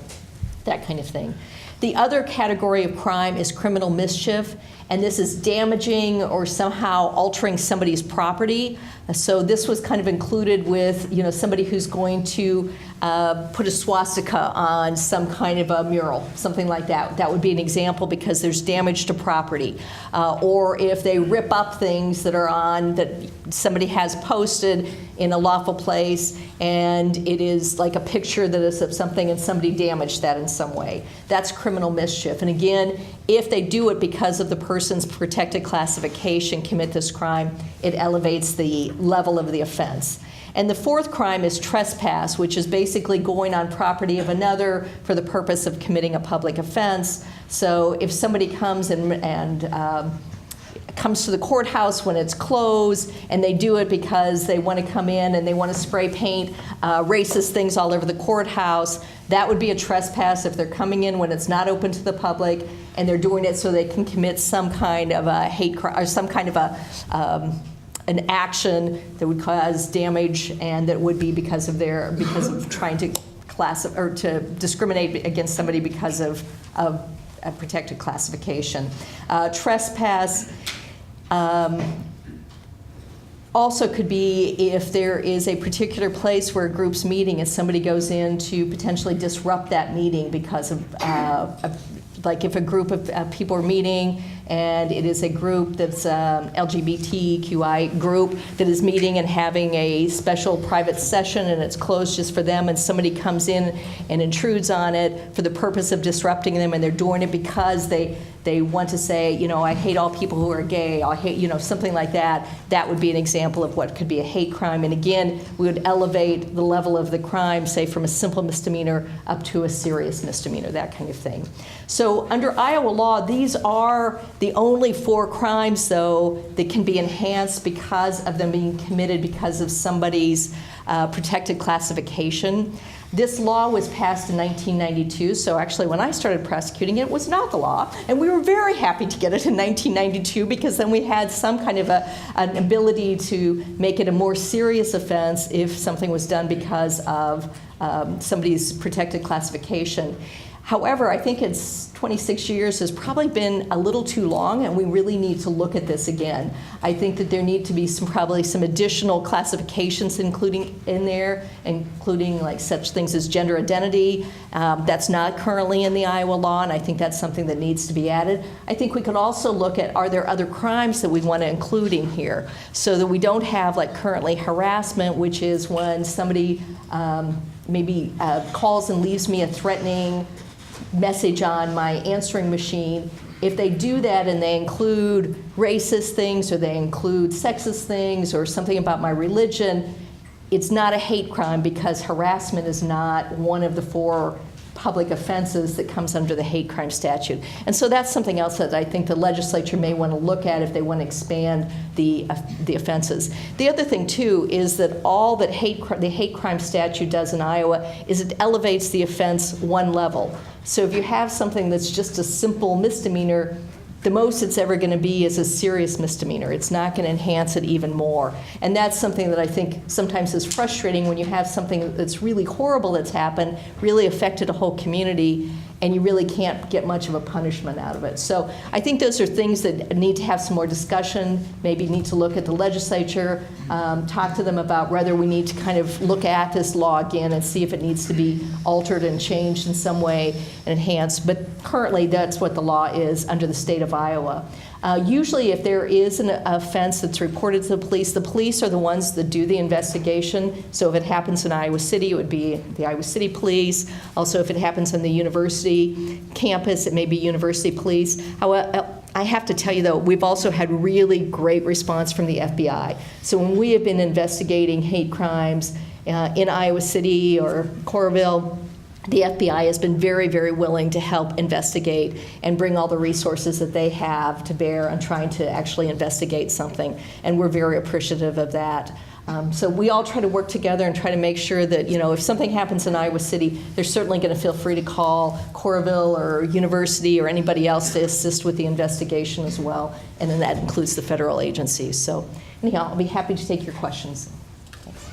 that kind of thing. The other category of crime is criminal mischief, and this is damaging or somehow altering somebody's property. So this was kind of included with, somebody who's going to put a swastika on some kind of a mural, something like that. That would be an example because there's damage to property. Or if they rip up things that somebody has posted in a lawful place, and it is like a picture that is of something and somebody damaged that in some way. That's criminal mischief. And again, if they do it because of the person's protected classification, commit this crime, it elevates the level of the offense. And the fourth crime is trespass, which is basically going on property of another for the purpose of committing a public offense. So if somebody comes and comes to the courthouse when it's closed, and they do it because they want to come in and they want to spray paint racist things all over the courthouse, that would be a trespass if they're coming in when it's not open to the public, and they're doing it so they can commit some kind of a hate crime or some kind of an action that would cause damage, and that would be because of trying to to discriminate against somebody because of a protected classification. Trespass Also could be if there is a particular place where a group's meeting and somebody goes in to potentially disrupt that meeting because of like if a group of people are meeting and it is a group that's LGBTQI group that is meeting and having a special private session and it's closed just for them, and somebody comes in and intrudes on it for the purpose of disrupting them, and they're doing it because they want to say, you know, I hate all people who are gay, I hate, you know, something like that. That would be an example of what could be a hate crime. And again, we would elevate the level of the crime, say from a simple misdemeanor up to a serious misdemeanor, that kind of thing. So under Iowa law, these are the only 4 crimes, though, that can be enhanced because of them being committed because of somebody's protected classification. This law was passed in 1992, so actually when I started prosecuting it, it was not the law. And we were very happy to get it in 1992 because then we had some kind of an ability to make it a more serious offense if something was done because of somebody's protected classification. However, I think it's 26 years has probably been a little too long, and we really need to look at this again. I think that there need to be probably some additional classifications including in there, including like such things as gender identity. That's not currently in the Iowa law, and I think that's something that needs to be added. I think we could also look at, are there other crimes that we want to include in here so that we don't have like currently harassment, which is when somebody maybe calls and leaves me a threatening message on my answering machine. If they do that and they include racist things or they include sexist things or something about my religion, it's not a hate crime because harassment is not one of the 4 public offenses that comes under the hate crime statute. And so that's something else that I think the legislature may want to look at if they want to expand the offenses. The other thing too is that all that the hate crime statute does in Iowa is it elevates the offense 1 level. So if you have something that's just a simple misdemeanor, the most it's ever going to be is a serious misdemeanor. It's not going to enhance it even more. And that's something that I think sometimes is frustrating when you have something that's really horrible that's happened, really affected a whole community, and you really can't get much of a punishment out of it. So I think those are things that need to have some more discussion, maybe need to look at the legislature, talk to them about whether we need to kind of look at this law again and see if it needs to be altered and changed in some way and enhanced. But currently that's what the law is under the state of Iowa. Usually if there is an offense that's reported to the police are the ones that do the investigation. So if it happens in Iowa City, it would be the Iowa City Police. Also, if it happens on the university campus, it may be university police. However, I have to tell you, though, we've also had really great response from the FBI. So when we have been investigating hate crimes in Iowa City or Coralville, the FBI has been very, very willing to help investigate and bring all the resources that they have to bear on trying to actually investigate something. And we're very appreciative of that. So we all try to work together and try to make sure that, you know, if something happens in Iowa City, they're certainly going to feel free to call Coralville or university or anybody else to assist with the investigation as well. And then that includes the federal agencies. So anyhow, I'll be happy to take your questions. Thanks.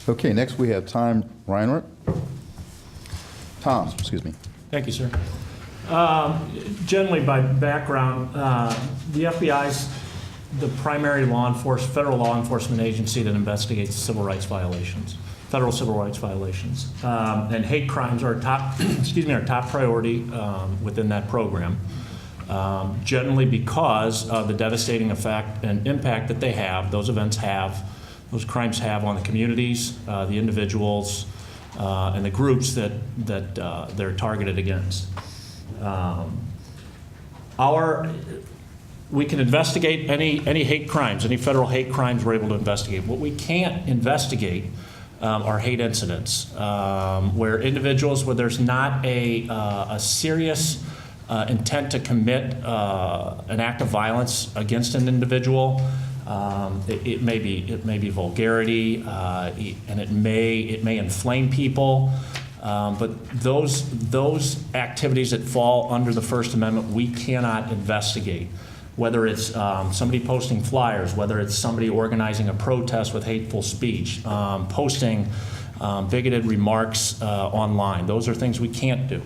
Okay, next we have Tom Reinhardt. Tom, excuse me. Thank you, sir. Generally, by background, the FBI's the primary federal law enforcement agency that investigates civil rights violations, federal civil rights violations, and hate crimes are top, our top priority within that program. Generally, because of the devastating effect and impact that they have, those events have, those crimes have on the communities, the individuals, and the groups that they're targeted against. We can investigate any hate crimes, any federal hate crimes we're able to investigate. What we can't investigate are hate incidents, where individuals, where there's not a serious intent to commit an act of violence against an individual. It may be vulgarity, and it may inflame people. But those activities that fall under the First Amendment, we cannot investigate. Whether it's somebody posting flyers, whether it's somebody organizing a protest with hateful speech, posting bigoted remarks online. Those are things we can't do.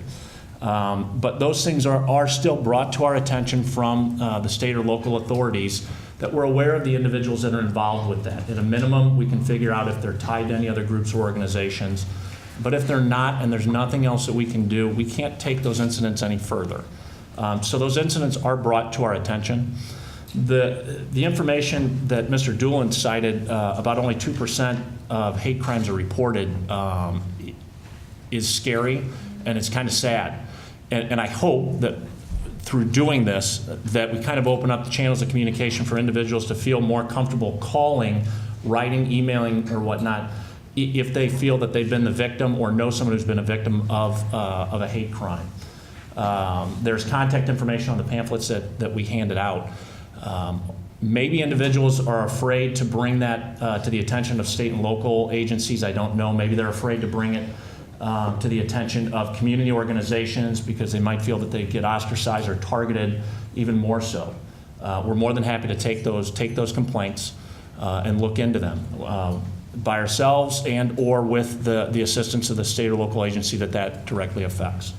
But those things are still brought to our attention from the state or local authorities that we're aware of the individuals that are involved with that. At a minimum, we can figure out if they're tied to any other groups or organizations. But if they're not, and there's nothing else that we can do, we can't take those incidents any further. So those incidents are brought to our attention. The information that Mr. Doolan cited about only 2% of hate crimes are reported is scary, and it's kind of sad. And I hope that through doing this, that we kind of open up the channels of communication for individuals to feel more comfortable calling, writing, emailing, or whatnot, if they feel that they've been the victim or know someone who's been a victim of a hate crime. There's contact information on the pamphlets that we handed out. Maybe individuals are afraid to bring that to the attention of state and local agencies. I don't know. Maybe they're afraid to bring it to the attention of community organizations because they might feel that they get ostracized or targeted even more so. We're more than happy to take those complaints and look into them by ourselves and or with the assistance of the state or local agency that directly affects.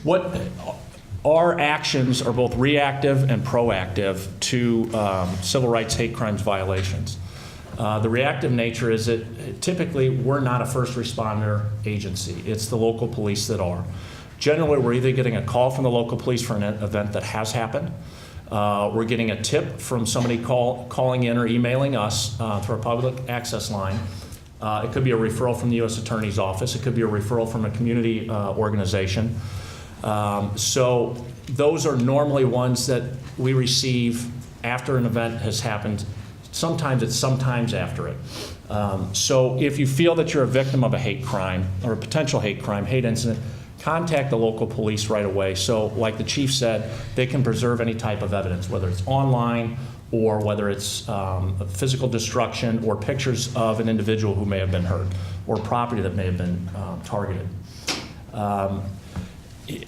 What our actions are both reactive and proactive to civil rights hate crimes violations. The reactive nature is that typically we're not a first responder agency. It's the local police that are. Generally, we're either getting a call from the local police for an event that has happened. We're getting a tip from somebody calling in or emailing us through a public access line. It could be a referral from the U.S. Attorney's Office. It could be a referral from a community organization. So those are normally ones that we receive after an event has happened. Sometimes it's sometimes after it. So if you feel that you're a victim of a hate crime or a potential hate crime, hate incident, contact the local police right away. So like the chief said, they can preserve any type of evidence, whether it's online or whether it's physical destruction or pictures of an individual who may have been hurt or property that may have been targeted.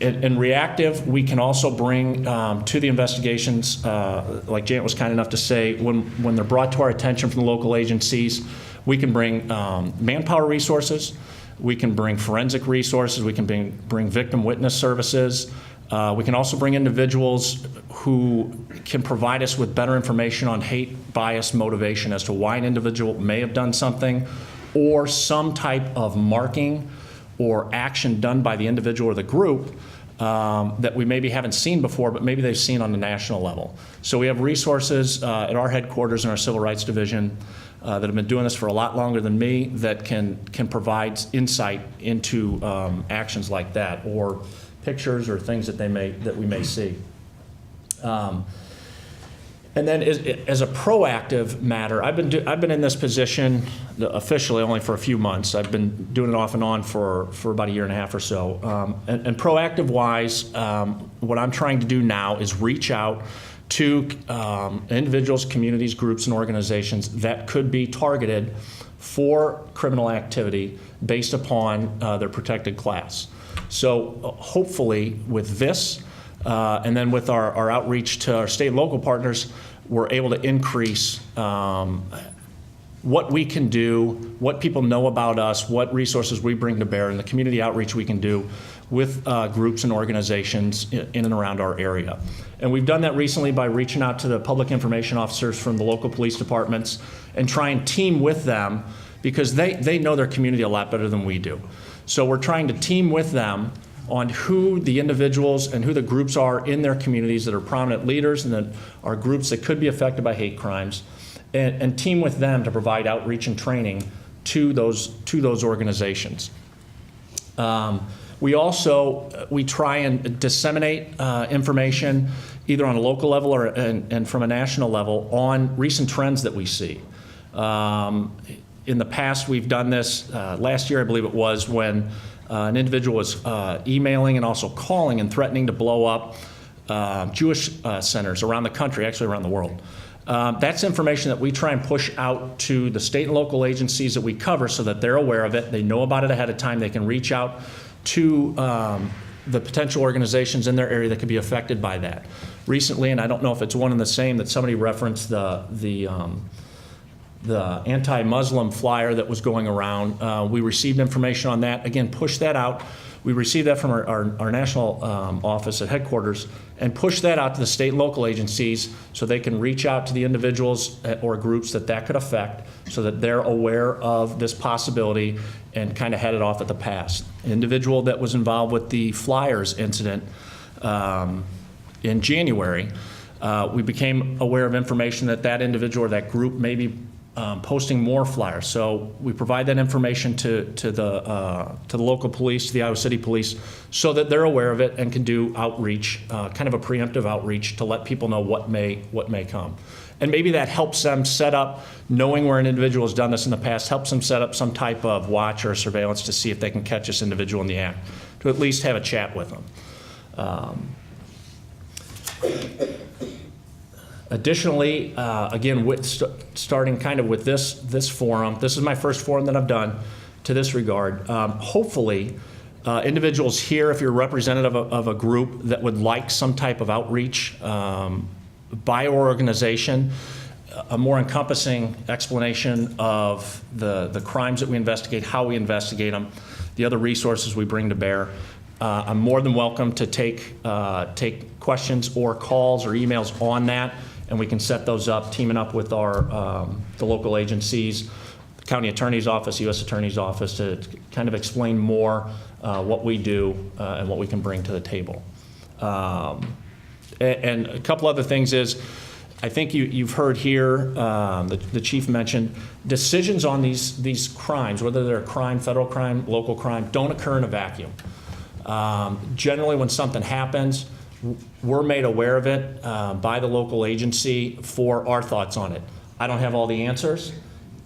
In reactive, we can also bring to the investigations, like Janet was kind enough to say, when they're brought to our attention from the local agencies, we can bring manpower resources, we can bring forensic resources, we can bring victim witness services. We can also bring individuals who can provide us with better information on hate, bias, motivation as to why an individual may have done something or some type of marking or action done by the individual or the group that we maybe haven't seen before, but maybe they've seen on the national level. So we have resources at our headquarters in our Civil Rights Division that have been doing this for a lot longer than me that can provide insight into actions like that or pictures or things that we may see. And then as a proactive matter, I've been in this position officially only for a few months. I've been doing it off and on for about a year and a half or so. And proactive wise, what I'm trying to do now is reach out to individuals, communities, groups, and organizations that could be targeted for criminal activity based upon their protected class. So hopefully with this, and then with our outreach to our state and local partners, we're able to increase what we can do, what people know about us, what resources we bring to bear, and the community outreach we can do with groups and organizations in and around our area. And we've done that recently by reaching out to the public information officers from the local police departments and try and team with them because they know their community a lot better than we do. So we're trying to team with them on who the individuals and who the groups are in their communities that are prominent leaders and that are groups that could be affected by hate crimes, and team with them to provide outreach and training to those organizations. We try and disseminate information either on a local level or and from a national level on recent trends that we see. In the past, we've done this. Last year, I believe it was, when an individual was emailing and also calling and threatening to blow up Jewish centers around the country, actually around the world. That's information that we try and push out to the state and local agencies that we cover so that they're aware of it, they know about it ahead of time, they can reach out to the potential organizations in their area that could be affected by that. Recently, and I don't know if it's one and the same, that somebody referenced the anti-Muslim flyer that was going around. We received information on that. Again, push that out. We receive that from our national office at headquarters and push that out to the state and local agencies so they can reach out to the individuals or groups that could affect so that they're aware of this possibility and kind of head it off at the pass. An individual that was involved with the Flyers incident in January, we became aware of information that individual or that group may be posting more flyers. So we provide that information to the local police, to the Iowa City Police, so that they're aware of it and can do outreach, kind of a preemptive outreach to let people know what may come. And maybe that helps them set up, knowing where an individual has done this in the past, helps them set up some type of watch or surveillance to see if they can catch this individual in the act, to at least have a chat with them. Additionally, again, starting kind of with this forum, this is my first forum that I've done to this regard. Hopefully, individuals here, if you're representative of a group that would like some type of outreach by our organization, a more encompassing explanation of the crimes that we investigate, how we investigate them, the other resources we bring to bear. I'm more than welcome to take questions or calls or emails on that, and we can set those up, teaming up with the local agencies, the county attorney's office, U.S. attorney's office, to kind of explain more what we do and what we can bring to the table. And a couple other things is, I think you've heard here, the chief mentioned, decisions on these crimes, whether they're a crime, federal crime, local crime, don't occur in a vacuum. Generally, when something happens, we're made aware of it by the local agency for our thoughts on it. I don't have all the answers.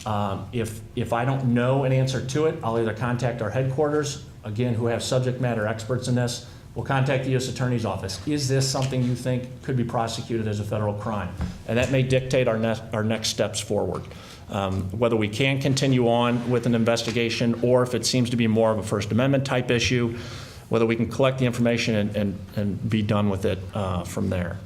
If I don't know an answer to it, I'll either contact our headquarters, again, who have subject matter experts in this. We'll contact the U.S. Attorney's Office. Is this something you think could be prosecuted as a federal crime? And that may dictate our next steps forward. Whether we can continue on with an investigation or if it seems to be more of a First Amendment type issue, whether we can collect the information and be done with it from there.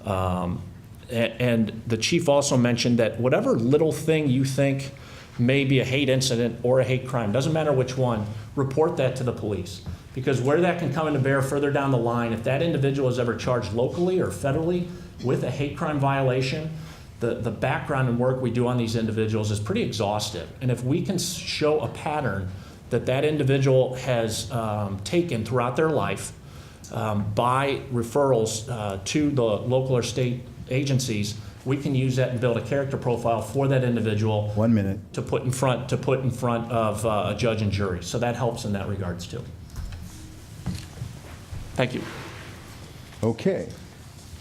And the chief also mentioned that whatever little thing you think may be a hate incident or a hate crime, doesn't matter which one, report that to the police. Because where that can come into bear further down the line, if that individual is ever charged locally or federally with a hate crime violation, the background and work we do on these individuals is pretty exhaustive. And if we can show a pattern that individual has taken throughout their life by referrals to the local or state agencies, we can use that and build a character profile for that individual. 1 minute. To put in front of a judge and jury. So that helps in that regards too. Thank you. Okay.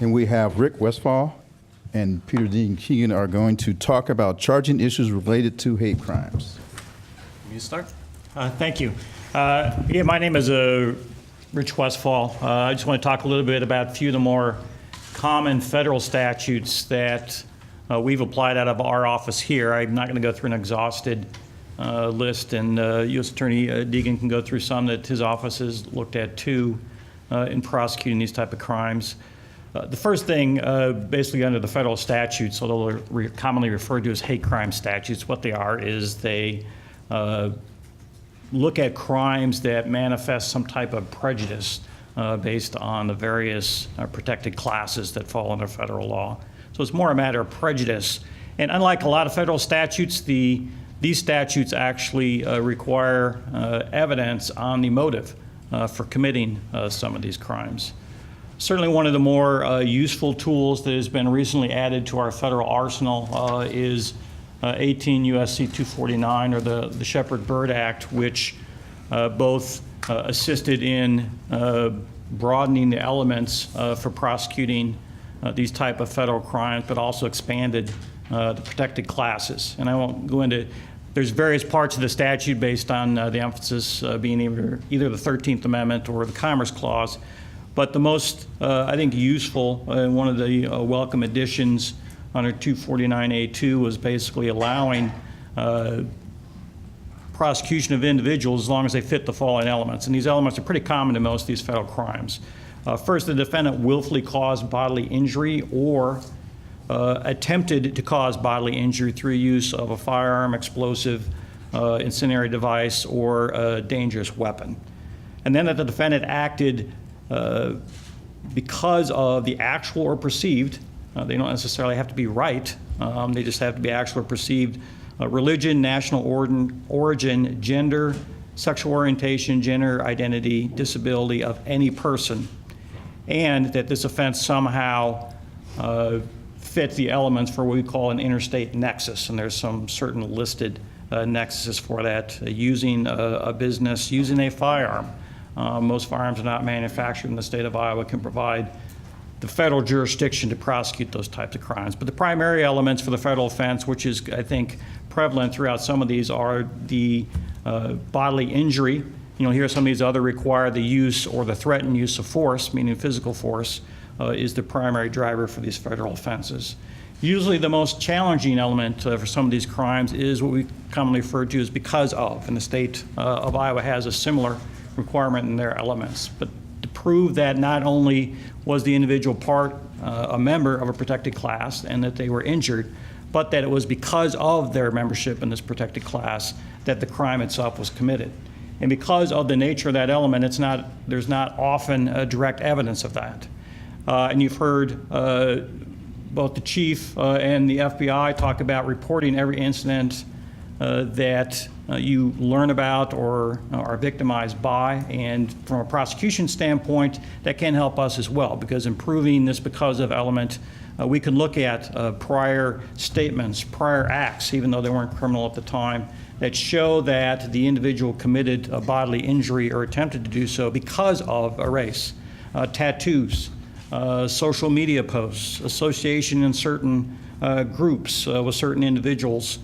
And we have Rick Westfall and Peter Dean Keegan are going to talk about charging issues related to hate crimes. You start? Thank you. Yeah, my name is Rich Westfall. I just want to talk a little bit about a few of the more common federal statutes that we've applied out of our office here. I'm not going to go through an exhausted list, and U.S. Attorney Deegan can go through some that his office has looked at too in prosecuting these type of crimes. The first thing, basically under the federal statutes, although they're commonly referred to as hate crime statutes, what they are is they look at crimes that manifest some type of prejudice based on the various protected classes that fall under federal law. So it's more a matter of prejudice. And unlike a lot of federal statutes, these statutes actually require evidence on the motive for committing some of these crimes. Certainly one of the more useful tools that has been recently added to our federal arsenal is 18 U.S.C. 249, or the Shepard-Byrd Act, which both assisted in broadening the elements for prosecuting these type of federal crimes, but also expanded the protected classes. And I won't go into, there's various parts of the statute based on the emphasis being either the 13th Amendment or the Commerce Clause. But the most, I think, useful, one of the welcome additions under 249A2 was basically allowing prosecution of individuals as long as they fit the following elements. And these elements are pretty common to most of these federal crimes. First, the defendant willfully caused bodily injury or attempted to cause bodily injury through use of a firearm, explosive, incendiary device, or a dangerous weapon. and then that the defendant acted because of the actual or perceived, they don't necessarily have to be right, they just have to be actual or perceived, religion, national origin, gender, sexual orientation, gender identity, disability of any person, and that this offense somehow fit the elements for what we call an interstate nexus, and there's some certain listed nexuses for that. Using a business, using a firearm. Most firearms are not manufactured in the state of Iowa, can provide the federal jurisdiction to prosecute those types of crimes. But the primary elements for the federal offense, which is, I think, prevalent throughout some of these, are the bodily injury. You know, here some of these other require the use or the threatened use of force, meaning physical force, is the primary driver for these federal offenses. Usually the most challenging element for some of these crimes is what we commonly refer to as because of, and the state of Iowa has a similar requirement in their elements. But to prove that not only was the individual a member of a protected class and that they were injured, but that it was because of their membership in this protected class that the crime itself was committed. And because of the nature of that element, there's not often direct evidence of that. And you've heard both the chief and the FBI talk about reporting every incident that you learn about or are victimized by. And from a prosecution standpoint, that can help us as well, because improving this because of element, we can look at prior statements, prior acts, even though they weren't criminal at the time, that show that the individual committed a bodily injury or attempted to do so because of a race. Tattoos, social media posts, association in certain groups with certain individuals,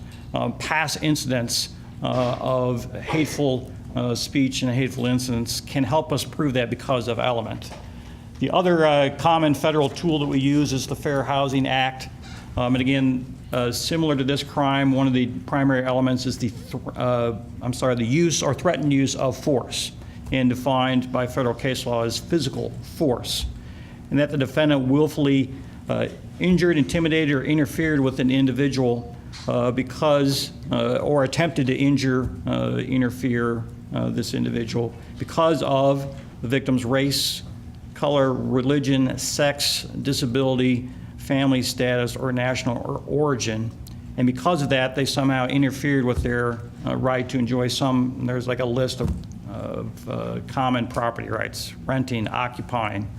past incidents of hateful speech and hateful incidents can help us prove that because of element. The other common federal tool that we use is the Fair Housing Act. And again, similar to this crime, one of the primary elements is the use or threatened use of force, and defined by federal case law as physical force. And that the defendant willfully injured, intimidated, or interfered with an individual because, or attempted to injure, interfere this individual because of the victim's race, color, religion, sex, disability, family status, or national origin. And because of that, they somehow interfered with their right to enjoy there's like a list of common property rights, renting, occupying,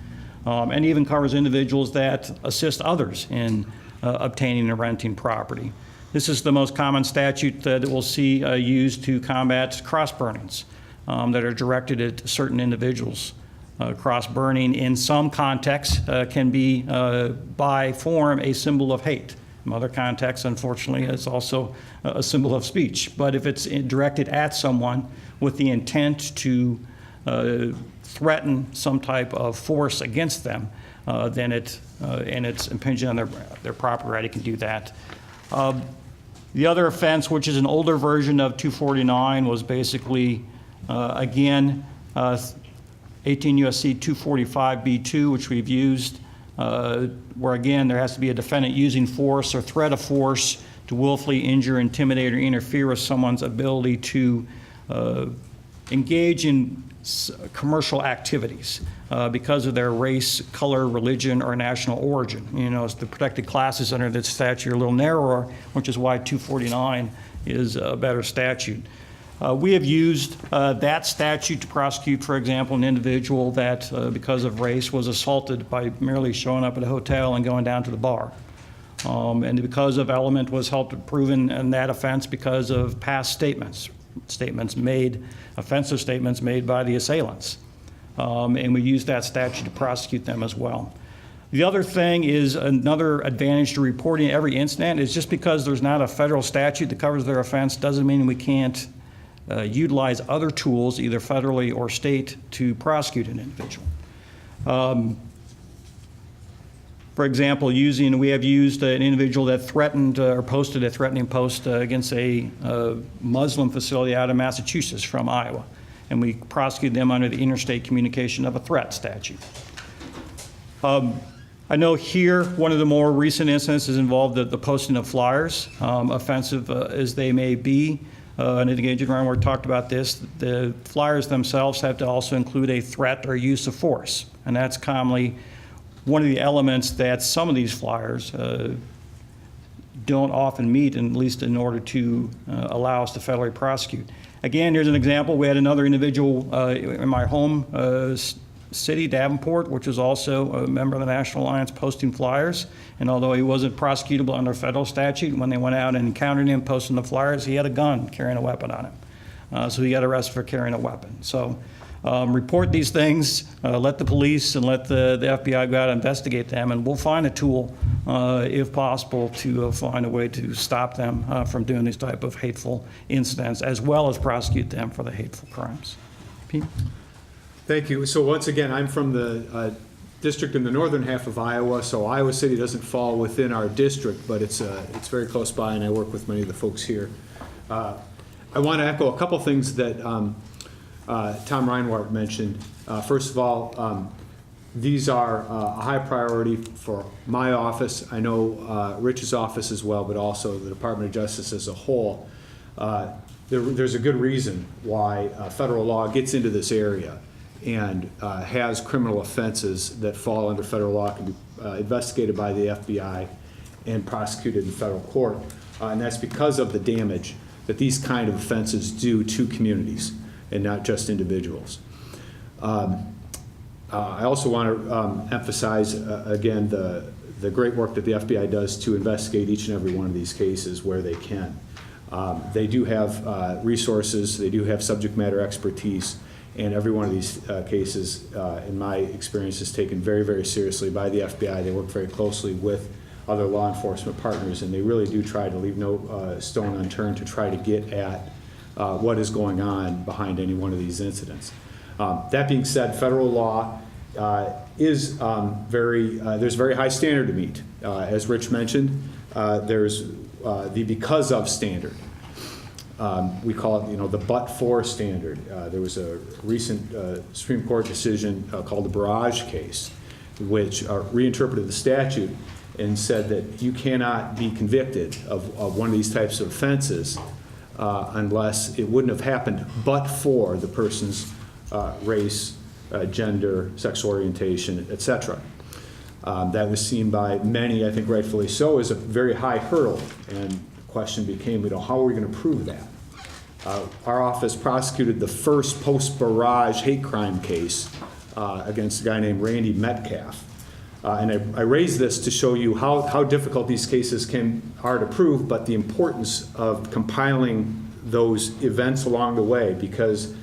and even covers individuals that assist others in obtaining and renting property. This is the most common statute that we'll see used to combat cross burnings that are directed at certain individuals. Cross burning in some contexts can be by form a symbol of hate. In other contexts, unfortunately, it's also a symbol of speech. But if it's directed at someone with the intent to threaten some type of force against them, then and it's impinging on their property right, it can do that. The other offense, which is an older version of 249, was basically, again, 18 U.S.C. 245b2, which we've used, where again there has to be a defendant using force or threat of force to willfully injure, intimidate, or interfere with someone's ability to engage in commercial activities because of their race, color, religion, or national origin. You know, the protected classes under this statute are a little narrower, which is why 249 is a better statute. We have used that statute to prosecute, for example, an individual that, because of race, was assaulted by merely showing up at a hotel and going down to the bar. And because of element was proven in that offense because of past offensive statements made by the assailants. And we use that statute to prosecute them as well. The other thing is another advantage to reporting every incident is just because there's not a federal statute that covers their offense doesn't mean we can't utilize other tools, either federally or state, to prosecute an individual. For example, we have used an individual that threatened or posted a threatening post against a Muslim facility out of Massachusetts from Iowa, and we prosecuted them under the Interstate Communication of a Threat statute. I know here one of the more recent incidents has involved the posting of flyers, offensive as they may be. and I think Agent Reinhardt talked about this, the flyers themselves have to also include a threat or use of force. And that's commonly one of the elements that some of these flyers don't often meet, at least in order to allow us to federally prosecute. Again, here's an example. We had another individual in my home city, Davenport, which is also a member of the National Alliance, posting flyers. And although he wasn't prosecutable under federal statute, when they went out and encountered him posting the flyers, he had a gun carrying a weapon on him. So he got arrested for carrying a weapon. So report these things, let the police and let the FBI go out and investigate them, and we'll find a tool, if possible, to find a way to stop them from doing these type of hateful incidents, as well as prosecute them for the hateful crimes. Pete? Thank you. So once again, I'm from the district in the northern half of Iowa, so Iowa City doesn't fall within our district, but it's very close by, and I work with many of the folks here. I want to echo a couple things that Tom Reinhardt mentioned. First of all, these are a high priority for my office. I know Rich's office as well, but also the Department of Justice as a whole. There's a good reason why federal law gets into this area and has criminal offenses that fall under federal law, can be investigated by the FBI and prosecuted in federal court. And that's because of the damage that these kind of offenses do to communities and not just individuals. I also want to emphasize, again, the great work that the FBI does to investigate each and every one of these cases where they can. They do have resources, they do have subject matter expertise, and every one of these cases, in my experience, is taken very, very seriously by the FBI. They work very closely with other law enforcement partners, and they really do try to leave no stone unturned to try to get at what is going on behind any one of these incidents. That being said, federal law is there's a very high standard to meet. As Rich mentioned, there's the because of standard. We call it, the but-for standard. There was a recent Supreme Court decision called the Barrage case, which reinterpreted the statute and said that you cannot be convicted of one of these types of offenses unless it wouldn't have happened but for the person's race, gender, sexual orientation, etc. That was seen by many, I think rightfully so, as a very high hurdle, and the question became, how are we going to prove that? Our office prosecuted the first post-Barrage hate crime case against a guy named Randy Metcalf. And I raise this to show you how difficult these cases are to prove, but the importance of compiling those events along the way, because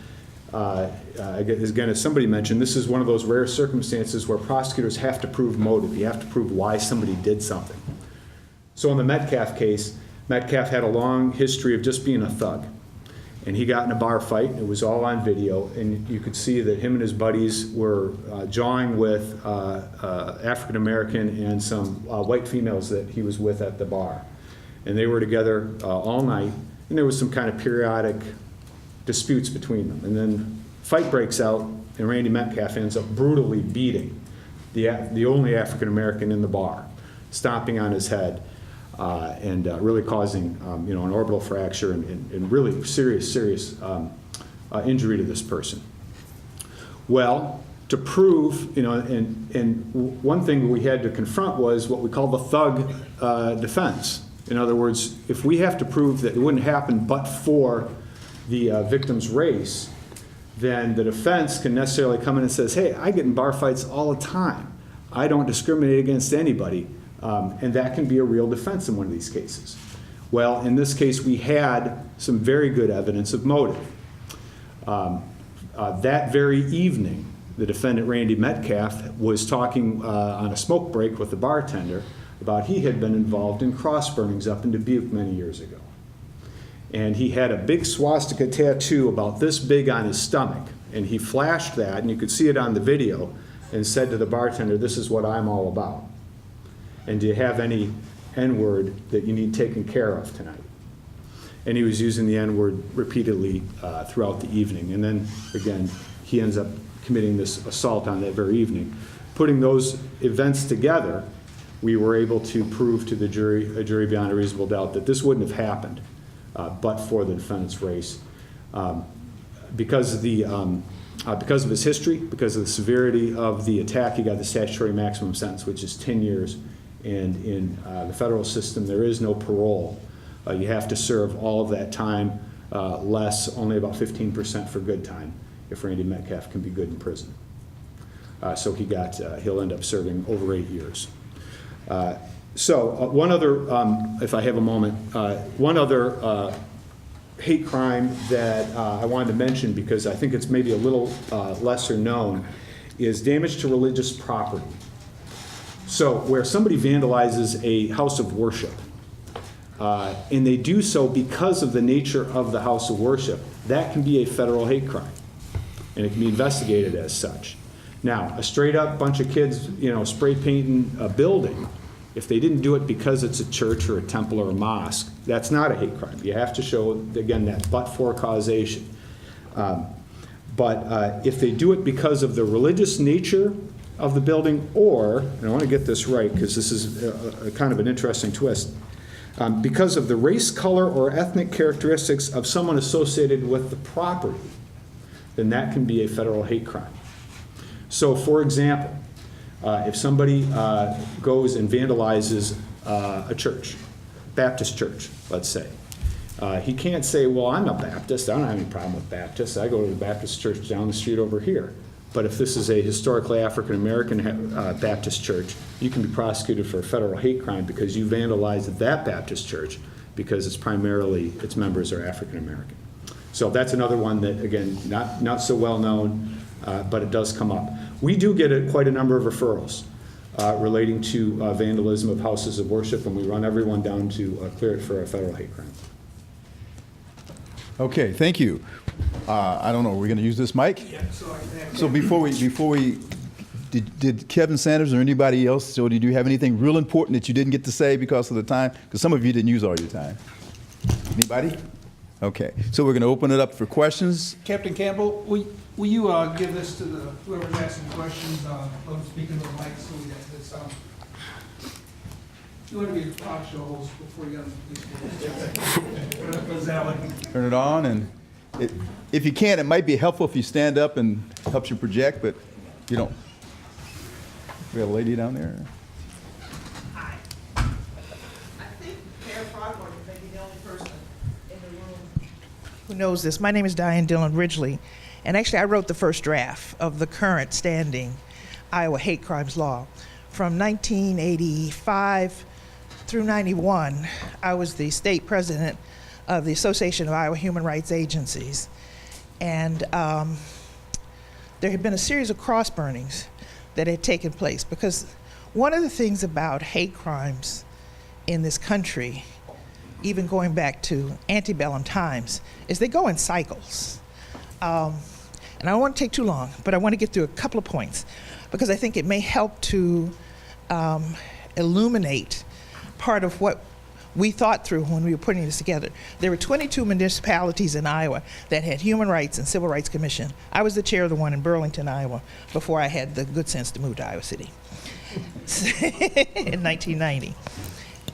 again, as somebody mentioned, this is one of those rare circumstances where prosecutors have to prove motive. You have to prove why somebody did something. So in the Metcalf case, Metcalf had a long history of just being a thug. And he got in a bar fight, and it was all on video, and you could see that him and his buddies were jawing with African American and some white females that he was with at the bar. And they were together all night, and there was some kind of periodic disputes between them. And then fight breaks out, and Randy Metcalf ends up brutally beating the only African American in the bar, stomping on his head. And really causing, an orbital fracture and really serious injury to this person. Well, to prove, and one thing we had to confront was what we call the thug defense. In other words, if we have to prove that it wouldn't happen but for the victim's race, then the defense can necessarily come in and says, hey, I get in bar fights all the time. I don't discriminate against anybody. And that can be a real defense in one of these cases. Well, in this case, we had some very good evidence of motive. That very evening, the defendant, Randy Metcalf, was talking on a smoke break with the bartender about he had been involved in cross burnings up in Dubuque many years ago. And he had a big swastika tattoo about this big on his stomach. And he flashed that, and you could see it on the video, and said to the bartender, this is what I'm all about. And do you have any N-word that you need taken care of tonight? And he was using the N-word repeatedly throughout the evening. And then, again, he ends up committing this assault on that very evening. Putting those events together, we were able to prove to the jury, a jury beyond a reasonable doubt, that this wouldn't have happened but for the defendant's race. Because of his history, because of the severity of the attack, he got the statutory maximum sentence, which is 10 years. And in the federal system, there is no parole. You have to serve all of that time, less only about 15% for good time, if Randy Metcalf can be good in prison. So he'll end up serving over 8 years. One other, if I have a moment, one other hate crime that I wanted to mention, because I think it's maybe a little lesser known, is damage to religious property. So where somebody vandalizes a house of worship, and they do so because of the nature of the house of worship, that can be a federal hate crime, and it can be investigated as such. Now, a straight up bunch of kids, spray painting a building, if they didn't do it because it's a church or a temple or a mosque, that's not a hate crime. You have to show, again, that but-for causation. But if they do it because of the religious nature of the building, or, and I want to get this right because this is a kind of an interesting twist, because of the race, color, or ethnic characteristics of someone associated with the property, then that can be a federal hate crime. So, for example, if somebody goes and vandalizes a church, Baptist church, let's say, he can't say, well, I'm a Baptist, I don't have any problem with Baptists, I go to the Baptist church down the street over here. But if this is a historically African-American Baptist church, you can be prosecuted for a federal hate crime because you vandalized that Baptist church because its members are African-American. So that's another one that, again, not so well known, but it does come up. We do get quite a number of referrals relating to vandalism of houses of worship, and we run everyone down to clear it for a federal hate crime. Okay, thank you. I don't know, we're going to use this mic? Yeah, So before we did Kevin Sanders or anybody else, so did you have anything real important that you didn't get to say because of the time? Because some of you didn't use all your time. Anybody? Okay, so we're going to open it up for questions. Captain Campbell, will you give this to whoever's asking questions? Let them speak into the mic so we get this. You want to be a talk show host before you get on the police force. Turn it on, and if you can, it might be helpful if you stand up and helps you project, but you don't. We have a lady down there. Hi. I think Mayor Throgmorton may be the only person in the room who knows this. My name is Diane Dillon Ridgely, and actually I wrote the first draft of the current standing Iowa hate crimes law. From 1985 through 91, I was the state president of the Association of Iowa Human Rights Agencies. And there had been a series of cross burnings that had taken place, because one of the things about hate crimes in this country, even going back to antebellum times, is they go in cycles. And I don't want to take too long, but I want to get through a couple of points, because I think it may help to illuminate part of what we thought through when we were putting this together. There were 22 municipalities in Iowa that had Human Rights and Civil Rights Commission. I was the chair of the one in Burlington, Iowa, before I had the good sense to move to Iowa City in 1990.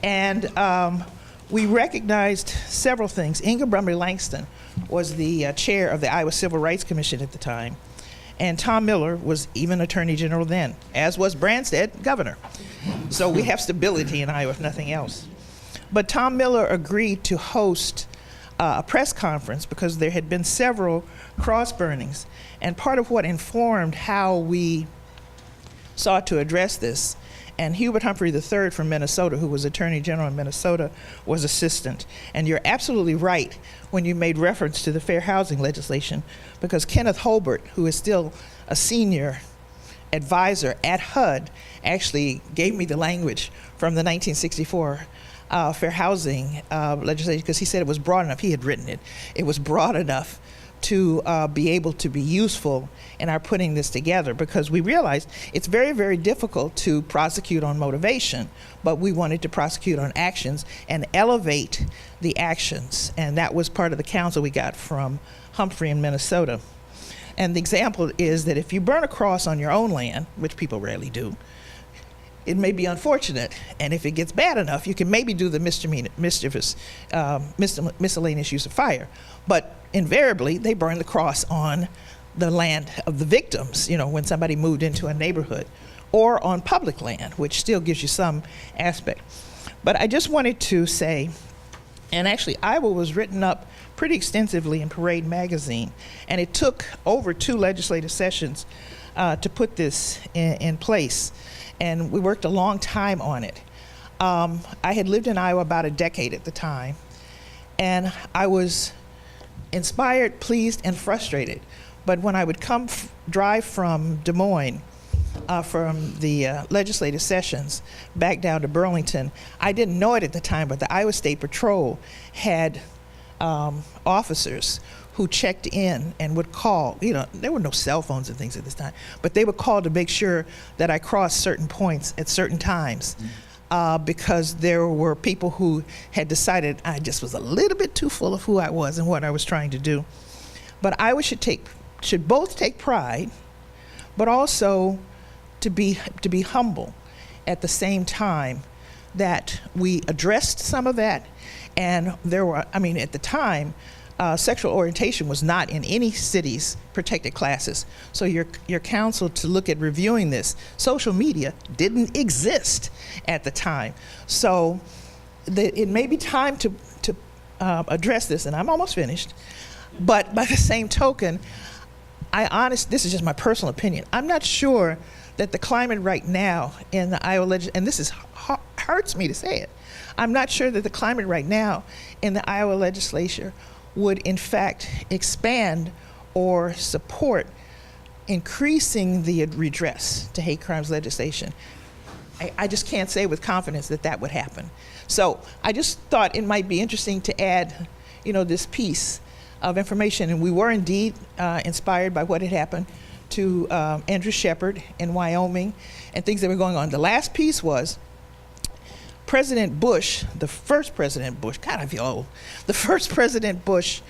And we recognized several things. Inga Brumley Langston was the chair of the Iowa Civil Rights Commission at the time. And Tom Miller was even Attorney General then, as was Branstad, governor. So we have stability in Iowa, if nothing else. But Tom Miller agreed to host a press conference because there had been several cross burnings. And part of what informed how we sought to address this, and Hubert Humphrey III from Minnesota, who was Attorney General in Minnesota, was assistant. And you're absolutely right when you made reference to the fair housing legislation, because Kenneth Holbert, who is still a senior advisor at HUD, actually gave me the language from the 1964 fair housing legislation, because he said it was broad enough. He had written it. It was broad enough to be able to be useful in our putting this together, because we realized it's very, very difficult to prosecute on motivation, but we wanted to prosecute on actions and elevate the actions. And that was part of the counsel we got from Humphrey in Minnesota. And the example is that if you burn a cross on your own land, which people rarely do, it may be unfortunate. And if it gets bad enough, you can maybe do the mischievous, miscellaneous use of fire. But invariably, they burn the cross on the land of the victims, you know, when somebody moved into a neighborhood, or on public land, which still gives you some aspect. But I just wanted to say, and actually Iowa was written up pretty extensively in Parade magazine, and it took over 2 legislative sessions to put this in place, and we worked a long time on it. I had lived in Iowa about a decade at the time, and I was inspired, pleased, and frustrated. But when I would drive from Des Moines, from the legislative sessions back down to Burlington, I didn't know it at the time, but the Iowa State Patrol had officers who checked in and would call. You know, there were no cell phones and things at this time, but they would call to make sure that I crossed certain points at certain times. Because there were people who had decided I just was a little bit too full of who I was and what I was trying to do. But Iowa should both take pride, but also to be humble at the same time that we addressed some of that. And there were, I mean, at the time, sexual orientation was not in any city's protected classes. So your counsel to look at reviewing this. Social media didn't exist at the time. So it may be time to address this, and I'm almost finished. But by the same token, this is just my personal opinion, I'm not sure that the climate right now in the Iowa legislature, and this hurts me to say it, I'm not sure that the climate right now in the Iowa legislature would in fact expand or support increasing the redress to hate crimes legislation. I just can't say with confidence that that would happen. So I just thought it might be interesting to add, you know, this piece of information. And we were indeed inspired by what had happened to Andrew Shepard in Wyoming and things that were going on. The last piece was President Bush, the first President Bush, God, I feel old. The first President Bush,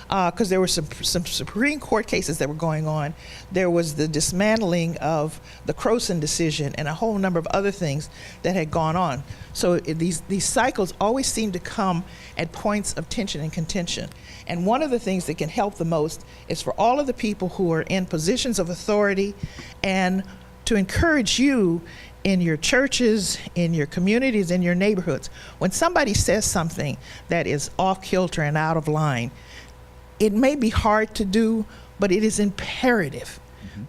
because there were some Supreme Court cases that were going on. There was the dismantling of the Croson decision and a whole number of other things that had gone on. So these cycles always seem to come at points of tension and contention. And one of the things that can help the most is for all of the people who are in positions of authority and to encourage you in your churches, in your communities, in your neighborhoods. When somebody says something that is off kilter and out of line, it may be hard to do, but it is imperative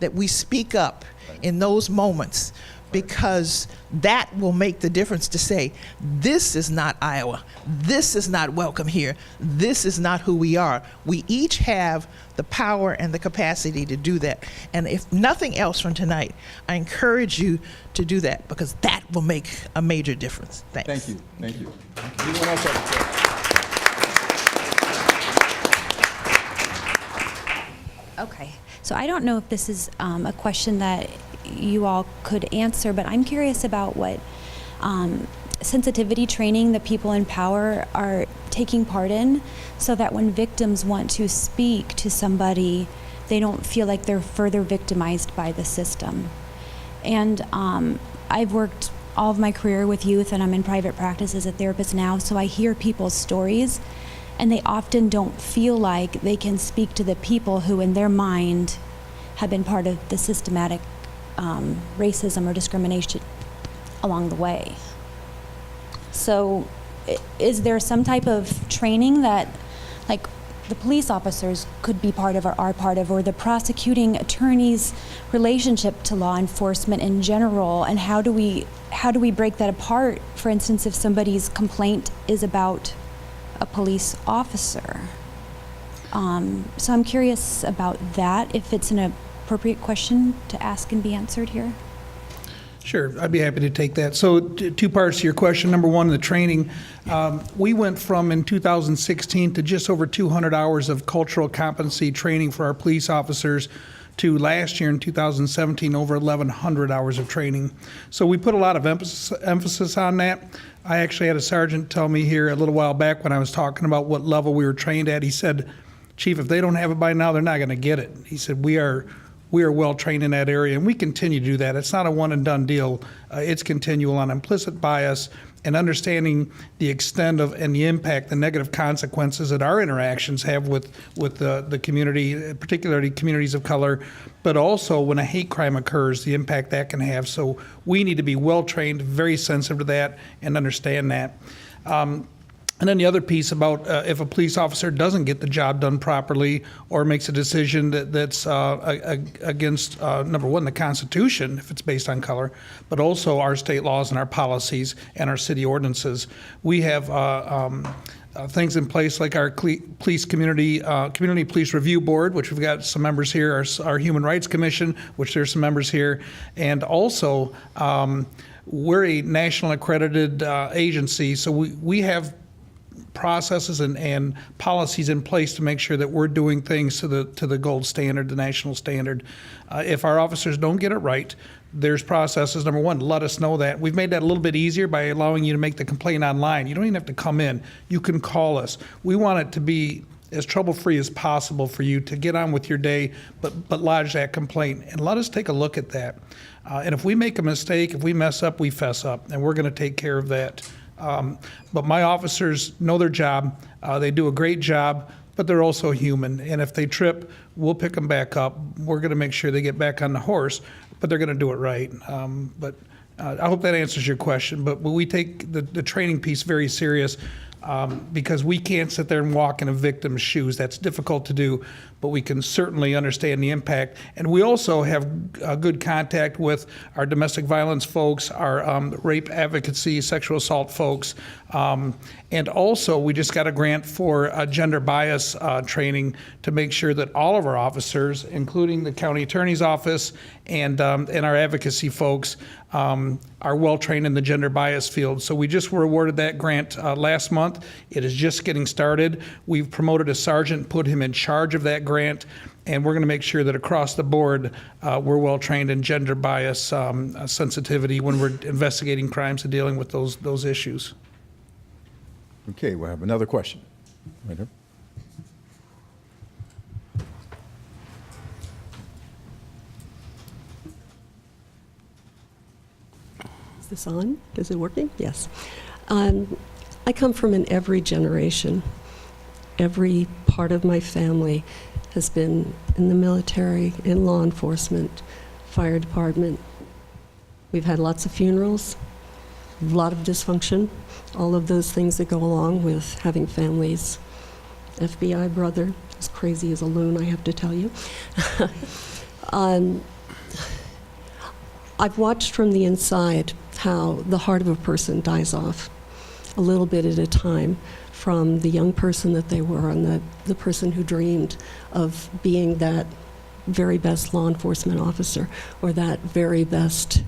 that we speak up in those moments, because that will make the difference to say, this is not Iowa, this is not welcome here, this is not who we are. We each have the power and the capacity to do that. And if nothing else from tonight, I encourage you to do that, because that will make a major difference. Thanks. Thank you. Thank you. Anyone else have a question? Okay, so I don't know if this is a question that you all could answer, but I'm curious about what sensitivity training that people in power are taking part in, so that when victims want to speak to somebody, they don't feel like they're further victimized by the system. And I've worked all of my career with youth, and I'm in private practice as a therapist now, so I hear people's stories, and they often don't feel like they can speak to the people who in their mind have been part of the systematic racism or discrimination along the way. So is there some type of training that, like, the police officers could be part of or are part of, or the prosecuting attorney's relationship to law enforcement in general, and how do we break that apart? For instance, if somebody's complaint is about a police officer. So I'm curious about that, if it's an appropriate question to ask and be answered here. Sure, I'd be happy to take that. So two parts to your question. Number one, the training. We went from, in 2016, to just over 200 hours of cultural competency training for our police officers, to last year in 2017, over 1,100 hours of training. So we put a lot of emphasis on that. I actually had a sergeant tell me here a little while back when I was talking about what level we were trained at. He said, "Chief, if they don't have it by now, they're not going to get it." He said, we are we are well trained in that area, and we continue to do that. It's not a one and done deal. It's continual on implicit bias and understanding the extent of and the impact, the negative consequences that our interactions have with the community, particularly communities of color, but also when a hate crime occurs, the impact that can have. So we need to be well trained, very sensitive to that, and understand that. And then the other piece about if a police officer doesn't get the job done properly or makes a decision that's against, number one, the Constitution, if it's based on color, but also our state laws and our policies and our city ordinances. We have things in place like our police community police review board, which we've got some members here, our Human Rights Commission, which there's some members here, and also we're a national accredited agency, so we have processes and policies in place to make sure that we're doing things to the gold standard, the national standard. If our officers don't get it right, there's processes. Number one, let us know that. We've made that a little bit easier by allowing you to make the complaint online. You don't even have to come in. You can call us. We want it to be as trouble-free as possible for you to get on with your day, but lodge that complaint and let us take a look at that. And if we make a mistake, if we mess up, we fess up, and we're going to take care of that. But my officers know their job. They do a great job, but they're also human. And if they trip, we'll pick them back up. We're going to make sure they get back on the horse, but they're going to do it right. But I hope that answers your question. But we take the training piece very serious because we can't sit there and walk in a victim's shoes. That's difficult to do, but we can certainly understand the impact. And we also have good contact with our domestic violence folks, our rape advocacy, sexual assault folks. And also, we just got a grant for gender bias training to make sure that all of our officers, including the county attorney's office and our advocacy folks, are well trained in the gender bias field. So we just were awarded that grant last month. It is just getting started. We've promoted a sergeant, put him in charge of that grant, and we're going to make sure that across the board we're well trained in gender bias sensitivity when we're investigating crimes and dealing with those issues. Okay, we'll have another question. Right here. Is this on? Is it working? Yes. I come from an every generation. Every part of my family has been in the military, in law enforcement, fire department. We've had lots of funerals, a lot of dysfunction, all of those things that go along with having families. FBI brother, as crazy as a loon, I have to tell you. I've watched from the inside how the heart of a person dies off a little bit at a time, from the young person that they were and the person who dreamed of being that very best law enforcement officer or that very best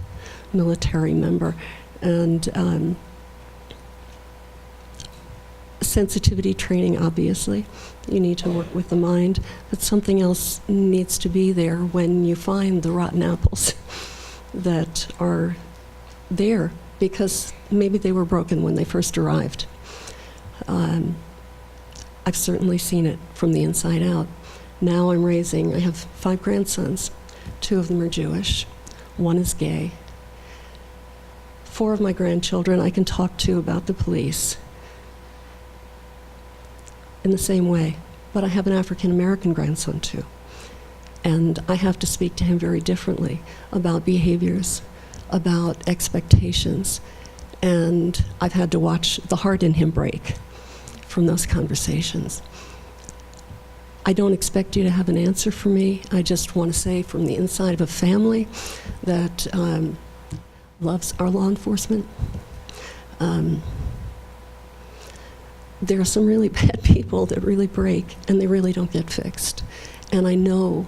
military member. And sensitivity training, obviously. You need to work with the mind, but something else needs to be there when you find the rotten apples that are there because maybe they were broken when they first arrived. I've certainly seen it from the inside out. Now I have 5 grandsons. 2 of them are Jewish. 1 is gay. 4 of my grandchildren I can talk to about the police in the same way. But I have an African-American grandson too. And I have to speak to him very differently about behaviors, about expectations. And I've had to watch the heart in him break from those conversations. I don't expect you to have an answer for me. I just want to say from the inside of a family that loves our law enforcement, there are some really bad people that really break and they really don't get fixed. And I know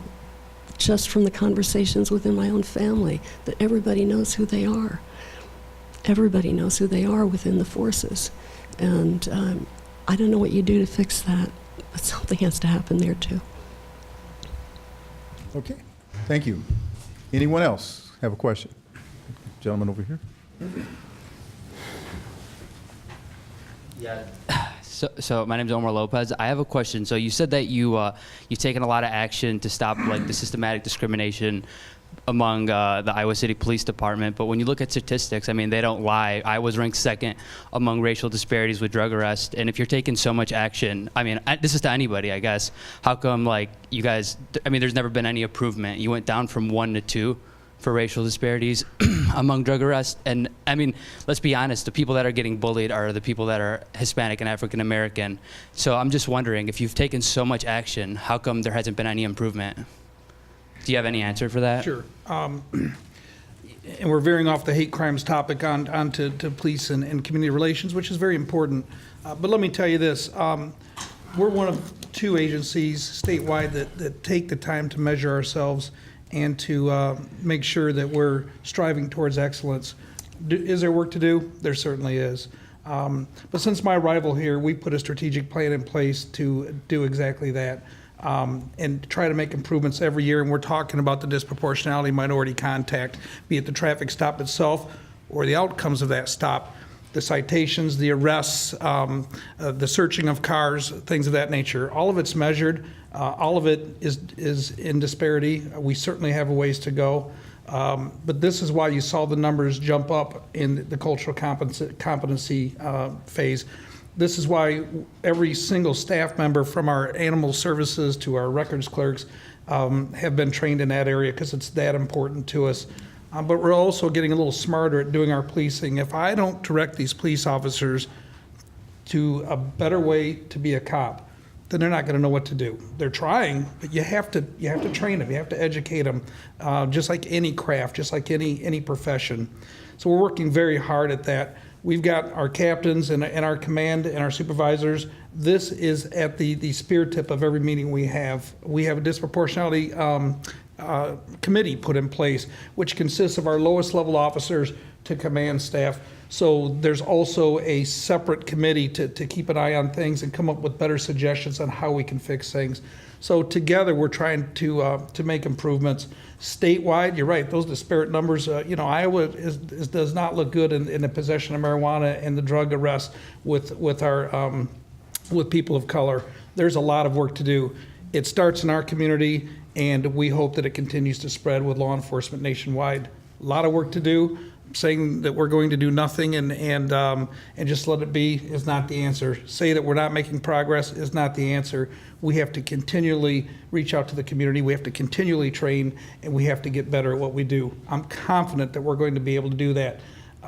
just from the conversations within my own family that everybody knows who they are. Everybody knows who they are within the forces. And I don't know what you do to fix that, but something has to happen there too. Okay, thank you. Anyone else have a question? Gentleman over here. Yeah, So my name's Omar Lopez. I have a question. So you said that you've taken a lot of action to stop the systematic discrimination among the Iowa City Police Department, but when you look at statistics, I mean, they don't lie. Iowa's ranked second among racial disparities with drug arrest, and if you're taking so much action, I mean, this is to anybody, I guess. How come you guys? I mean, there's never been any improvement. You went down from 1 to 2 for racial disparities among drug arrests. And I mean, let's be honest, the people that are getting bullied are the people that are Hispanic and African American. So I'm just wondering, if you've taken so much action, how come there hasn't been any improvement? Do you have any answer for that? Sure. And we're veering off the hate crimes topic onto police and community relations, which is very important. But let me tell you this. We're one of 2 agencies statewide that take the time to measure ourselves and to make sure that we're striving towards excellence. Is there work to do? There certainly is. But since my arrival here, we put a strategic plan in place to do exactly that and try to make improvements every year. And we're talking about the disproportionality minority contact, be it the traffic stop itself or the outcomes of that stop, the citations, the arrests, the searching of cars, things of that nature. All of it's measured. All of it is in disparity. We certainly have a ways to go. But this is why you saw the numbers jump up in the cultural competency phase. This is why every single staff member, from our animal services to our records clerks, have been trained in that area, because it's that important to us. But we're also getting a little smarter at doing our policing. If I don't direct these police officers to a better way to be a cop, then they're not going to know what to do. They're trying, but you have to train them. You have to educate them, just like any craft, just like any profession. So we're working very hard at that. We've got our captains and our command and our supervisors. This is at the spear tip of every meeting we have. We have a disproportionality committee put in place, which consists of our lowest level officers to command staff. So there's also a separate committee to keep an eye on things and come up with better suggestions on how we can fix things. So together we're trying to make improvements. Statewide, you're right, those disparate numbers, Iowa does not look good in the possession of marijuana and the drug arrests with people of color. There's a lot of work to do. It starts in our community, and we hope that it continues to spread with law enforcement nationwide. A lot of work to do. Saying that we're going to do nothing and just let it be is not the answer. Say that we're not making progress is not the answer. We have to continually reach out to the community. We have to continually train, and we have to get better at what we do. I'm confident that we're going to be able to do that.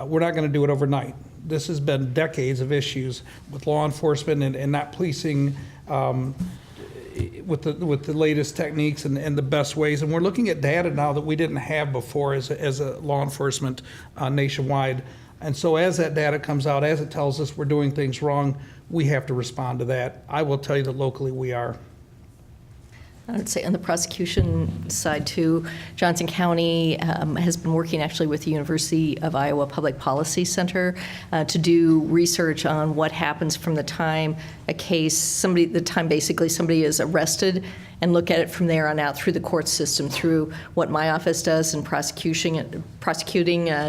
We're not going to do it overnight. This has been decades of issues with law enforcement and not policing with the latest techniques and the best ways. And we're looking at data now that we didn't have before as a law enforcement nationwide. And so as that data comes out, as it tells us we're doing things wrong, we have to respond to that. I will tell you that locally we are. I would say on the prosecution side too, Johnson County has been working actually with the University of Iowa Public Policy Center to do research on what happens from the time somebody is arrested, and look at it from there on out through the court system, through what my office does in prosecuting,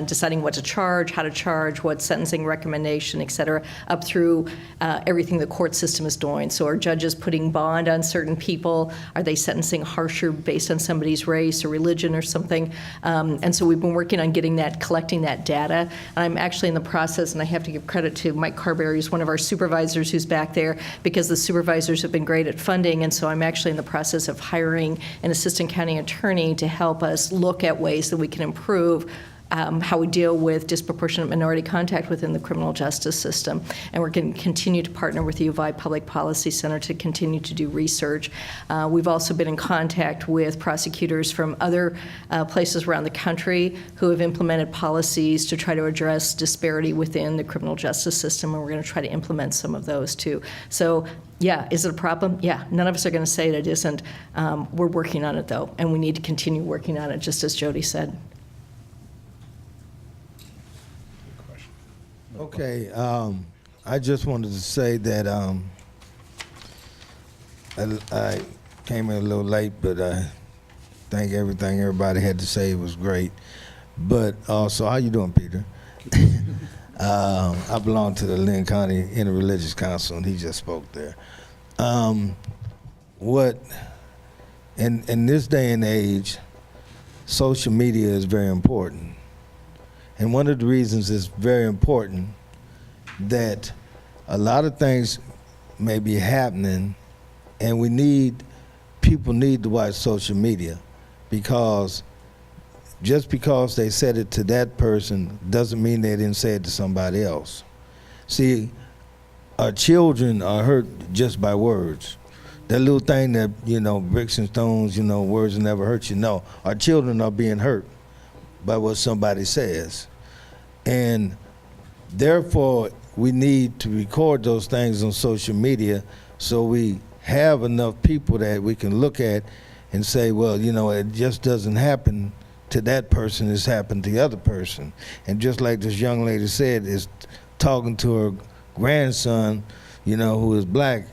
deciding what to charge, how to charge, what sentencing recommendation, et cetera, up through everything the court system is doing. So are judges putting bond on certain people? Are they sentencing harsher based on somebody's race or religion or something? And so we've been working on collecting that data. And I'm actually in the process, and I have to give credit to Mike Carberry, who's one of our supervisors who's back there, because the supervisors have been great at funding. And so I'm actually in the process of hiring an assistant county attorney to help us look at ways that we can improve how we deal with disproportionate minority contact within the criminal justice system. And we're going to continue to partner with the U of I Public Policy Center to continue to do research. We've also been in contact with prosecutors from other places around the country who have implemented policies to try to address disparity within the criminal justice system, and we're going to try to implement some of those too. So yeah, is it a problem? Yeah, none of us are going to say that it isn't. We're working on it though, and we need to continue working on it, just as Jody said. Okay, I just wanted to say that I came in a little late, but I think everything everybody had to say was great. But also, how you doing, Peter? I belong to the Lynn County Interreligious Council, and he just spoke there. In this day and age, social media is very important. And one of the reasons it's very important that a lot of things may be happening, and people need to watch social media, because just because they said it to that person doesn't mean they didn't say it to somebody else. See, our children are hurt just by words. That little thing that, bricks and stones, words never hurt you. No, our children are being hurt by what somebody says. And therefore, we need to record those things on social media so we have enough people that we can look at and say, well, it just doesn't happen to that person, it's happened to the other person. And just like this young lady said, is talking to her grandson, who is black,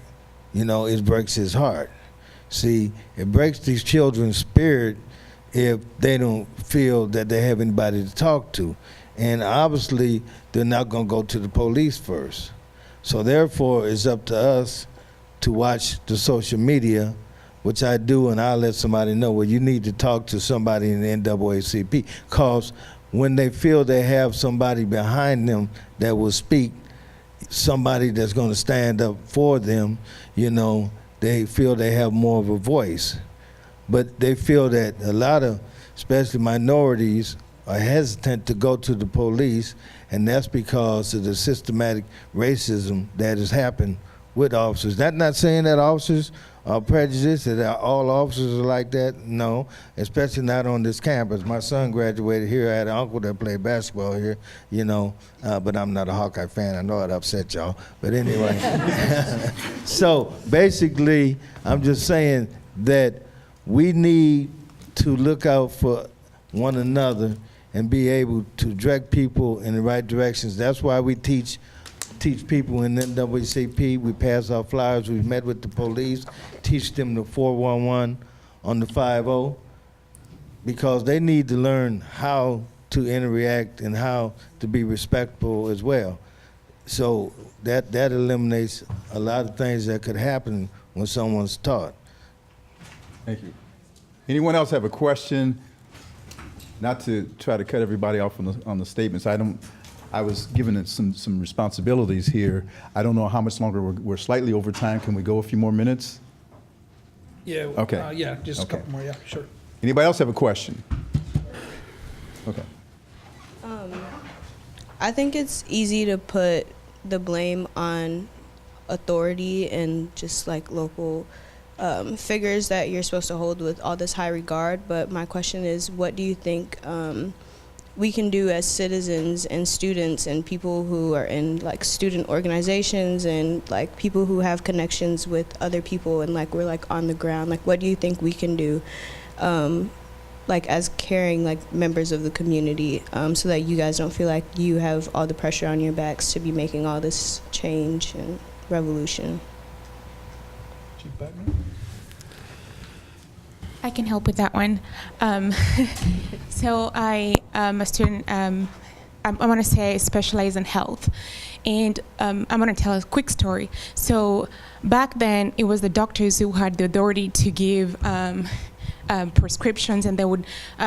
it breaks his heart. See, it breaks these children's spirit if they don't feel that they have anybody to talk to. And obviously, they're not gonna go to the police first. So therefore, it's up to us to watch the social media, which I do, and I'll let somebody know, well, you need to talk to somebody in the NAACP, because when they feel they have somebody behind them that will speak, somebody that's gonna stand up for them, they feel they have more of a voice. But they feel that a lot of, especially minorities, are hesitant to go to the police, and that's because of the systematic racism that has happened with officers. That's not saying that officers are prejudiced, that all officers are like that. No, especially not on this campus. My son graduated here. I had an uncle that played basketball here, but I'm not a Hawkeye fan. I know it upset y'all, but anyway. So basically, I'm just saying that we need to look out for one another and be able to direct people in the right directions. That's why we teach people in NAACP. We pass out flyers. We've met with the police, teach them the 411 on the 50, because they need to learn how to interact and how to be respectful as well. So that eliminates a lot of things that could happen when someone's taught. Thank you. Anyone else have a question? Not to try to cut everybody off on the statements. I was given some responsibilities here. I don't know how much longer. We're slightly over time. Can we go a few more minutes? Yeah. Okay. Just a couple more. Yeah, sure. Anybody else have a question? Okay. I think it's easy to put the blame on authority and just like local figures that you're supposed to hold with all this high regard. But my question is, what do you think we can do as citizens and students and people who are in like student organizations and like people who have connections with other people and like we're like on the ground? Like, what do you think we can do like as caring like members of the community so that you guys don't feel like you have all the pressure on your backs to be making all this change and revolution? Chief Becker? I can help with that one. So I'm a student, I want to say I specialize in health. And I'm going to tell a quick story. So back then, it was the doctors who had the authority to give prescriptions, and they would,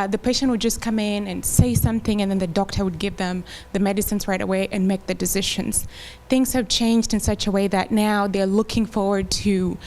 the patient would just come in and say something, and then the doctor would give them the medicines right away and make the decisions. Things have changed in such a way that now they're looking forward to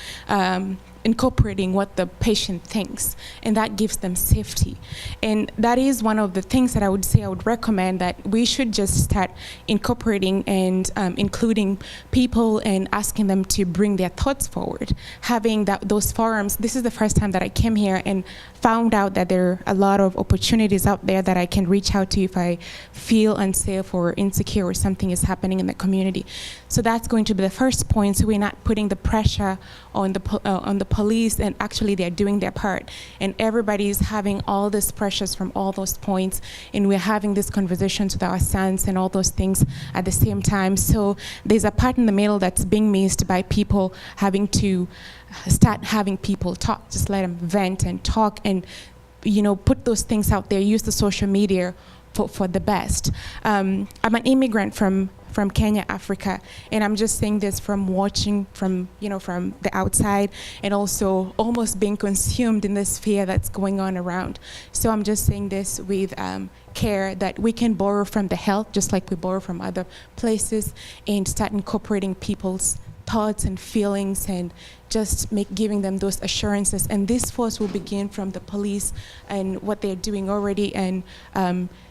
incorporating what the patient thinks, and that gives them safety. And that is one of the things that I would say I would recommend, that we should just start incorporating and including people and asking them to bring their thoughts forward. Having those forums, this is the first time that I came here and found out that there are a lot of opportunities out there that I can reach out to if I feel unsafe or insecure or something is happening in the community. So that's going to be the first point, so we're not putting the pressure on the police, and actually they're doing their part. And everybody's having all these pressures from all those points, and we're having these conversations with our sons and all those things at the same time. So there's a part in the middle that's being missed by people having to start having people talk, just let them vent and talk and, put those things out there, use the social media for the best. I'm an immigrant from Kenya, Africa, and I'm just saying this from watching from the outside, and also almost being consumed in this fear that's going on around. So I'm just saying this with care, that we can borrow from the health just like we borrow from other places, and start incorporating people's thoughts and feelings, and just giving them those assurances. And this force will begin from the police and what they're doing already, and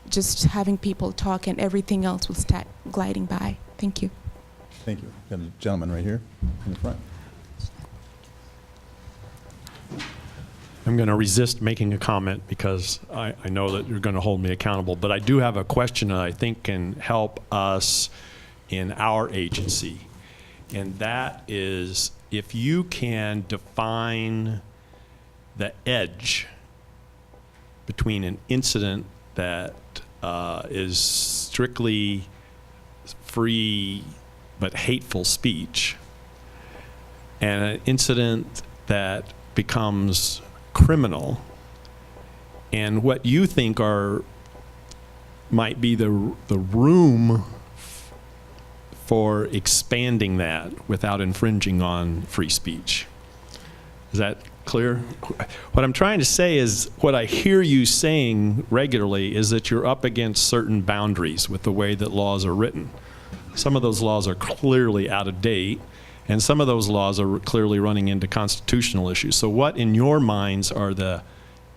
just having people talk, and everything else will start gliding by. Thank you. Thank you. Got a gentleman right here in the front. I'm going to resist making a comment because I know that you're going to hold me accountable, but I do have a question that I think can help us in our agency. And that is, if you can define the edge between an incident that is strictly free but hateful speech and an incident that becomes criminal, and what you think might be the room for expanding that without infringing on free speech. Is that clear? What I'm trying to say is, what I hear you saying regularly is that you're up against certain boundaries with the way that laws are written. Some of those laws are clearly out of date, and some of those laws are clearly running into constitutional issues. So what, in your minds, are the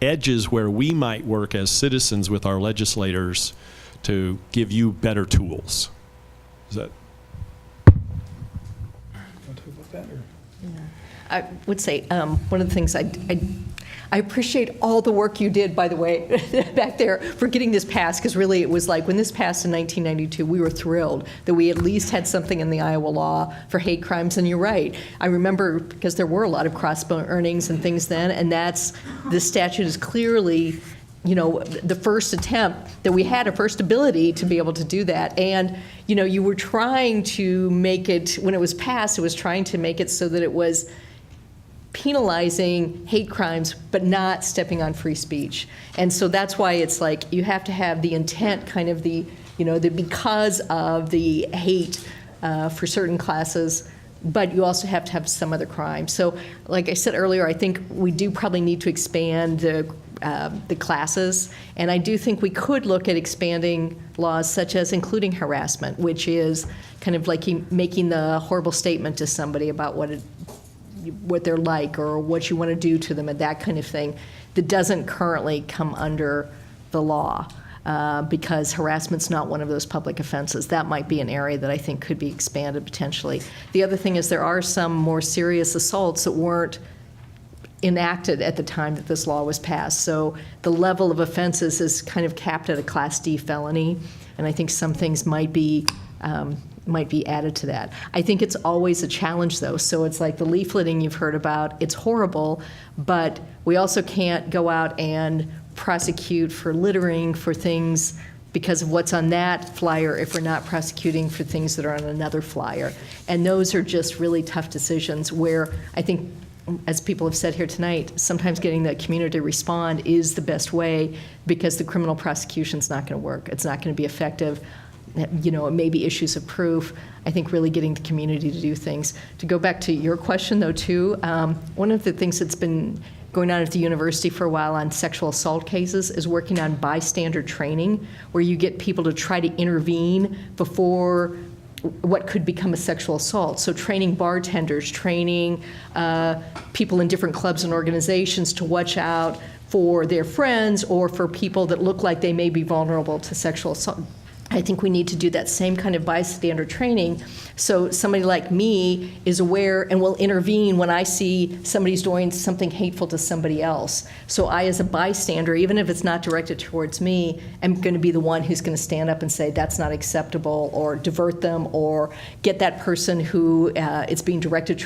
edges where we might work as citizens with our legislators to give you better tools? Is that? I would say one of the things I appreciate all the work you did, by the way, back there for getting this passed, because really it was like when this passed in 1992, we were thrilled that we at least had something in the Iowa law for hate crimes. And you're right. I remember, because there were a lot of cross-earnings and things then, and this statute is clearly, the first attempt that we had, a first ability to be able to do that. And, you were trying to make it, when it was passed, it was trying to make it so that it was penalizing hate crimes, but not stepping on free speech. And so that's why it's like you have to have the intent, kind of the because of the hate for certain classes, but you also have to have some other crime. So like I said earlier, I think we do probably need to expand the classes, and I do think we could look at expanding laws such as including harassment, which is kind of like making the horrible statement to somebody about what they're like or what you want to do to them and that kind of thing, that doesn't currently come under the law because harassment's not one of those public offenses. That might be an area that I think could be expanded potentially. The other thing is there are some more serious assaults that weren't enacted at the time that this law was passed. So the level of offenses is kind of capped at a Class D felony, and I think some things might be added to that. I think it's always a challenge, though. So it's like the leafleting you've heard about. It's horrible, but we also can't go out and prosecute for littering for things because of what's on that flyer if we're not prosecuting for things that are on another flyer. And those are just really tough decisions where I think, as people have said here tonight, sometimes getting the community to respond is the best way because the criminal prosecution's not going to work. It's not going to be effective. It may be issues of proof. I think really getting the community to do things. To go back to your question, though, too, one of the things that's been going on at the university for a while on sexual assault cases is working on bystander training, where you get people to try to intervene before what could become a sexual assault. So training bartenders, training people in different clubs and organizations to watch out for their friends or for people that look like they may be vulnerable to sexual assault. I think we need to do that same kind of bystander training so somebody like me is aware and will intervene when I see somebody's doing something hateful to somebody else. So I, as a bystander, even if it's not directed towards me, am going to be the one who's going to stand up and say that's not acceptable, or divert them, or get that person who it's being directed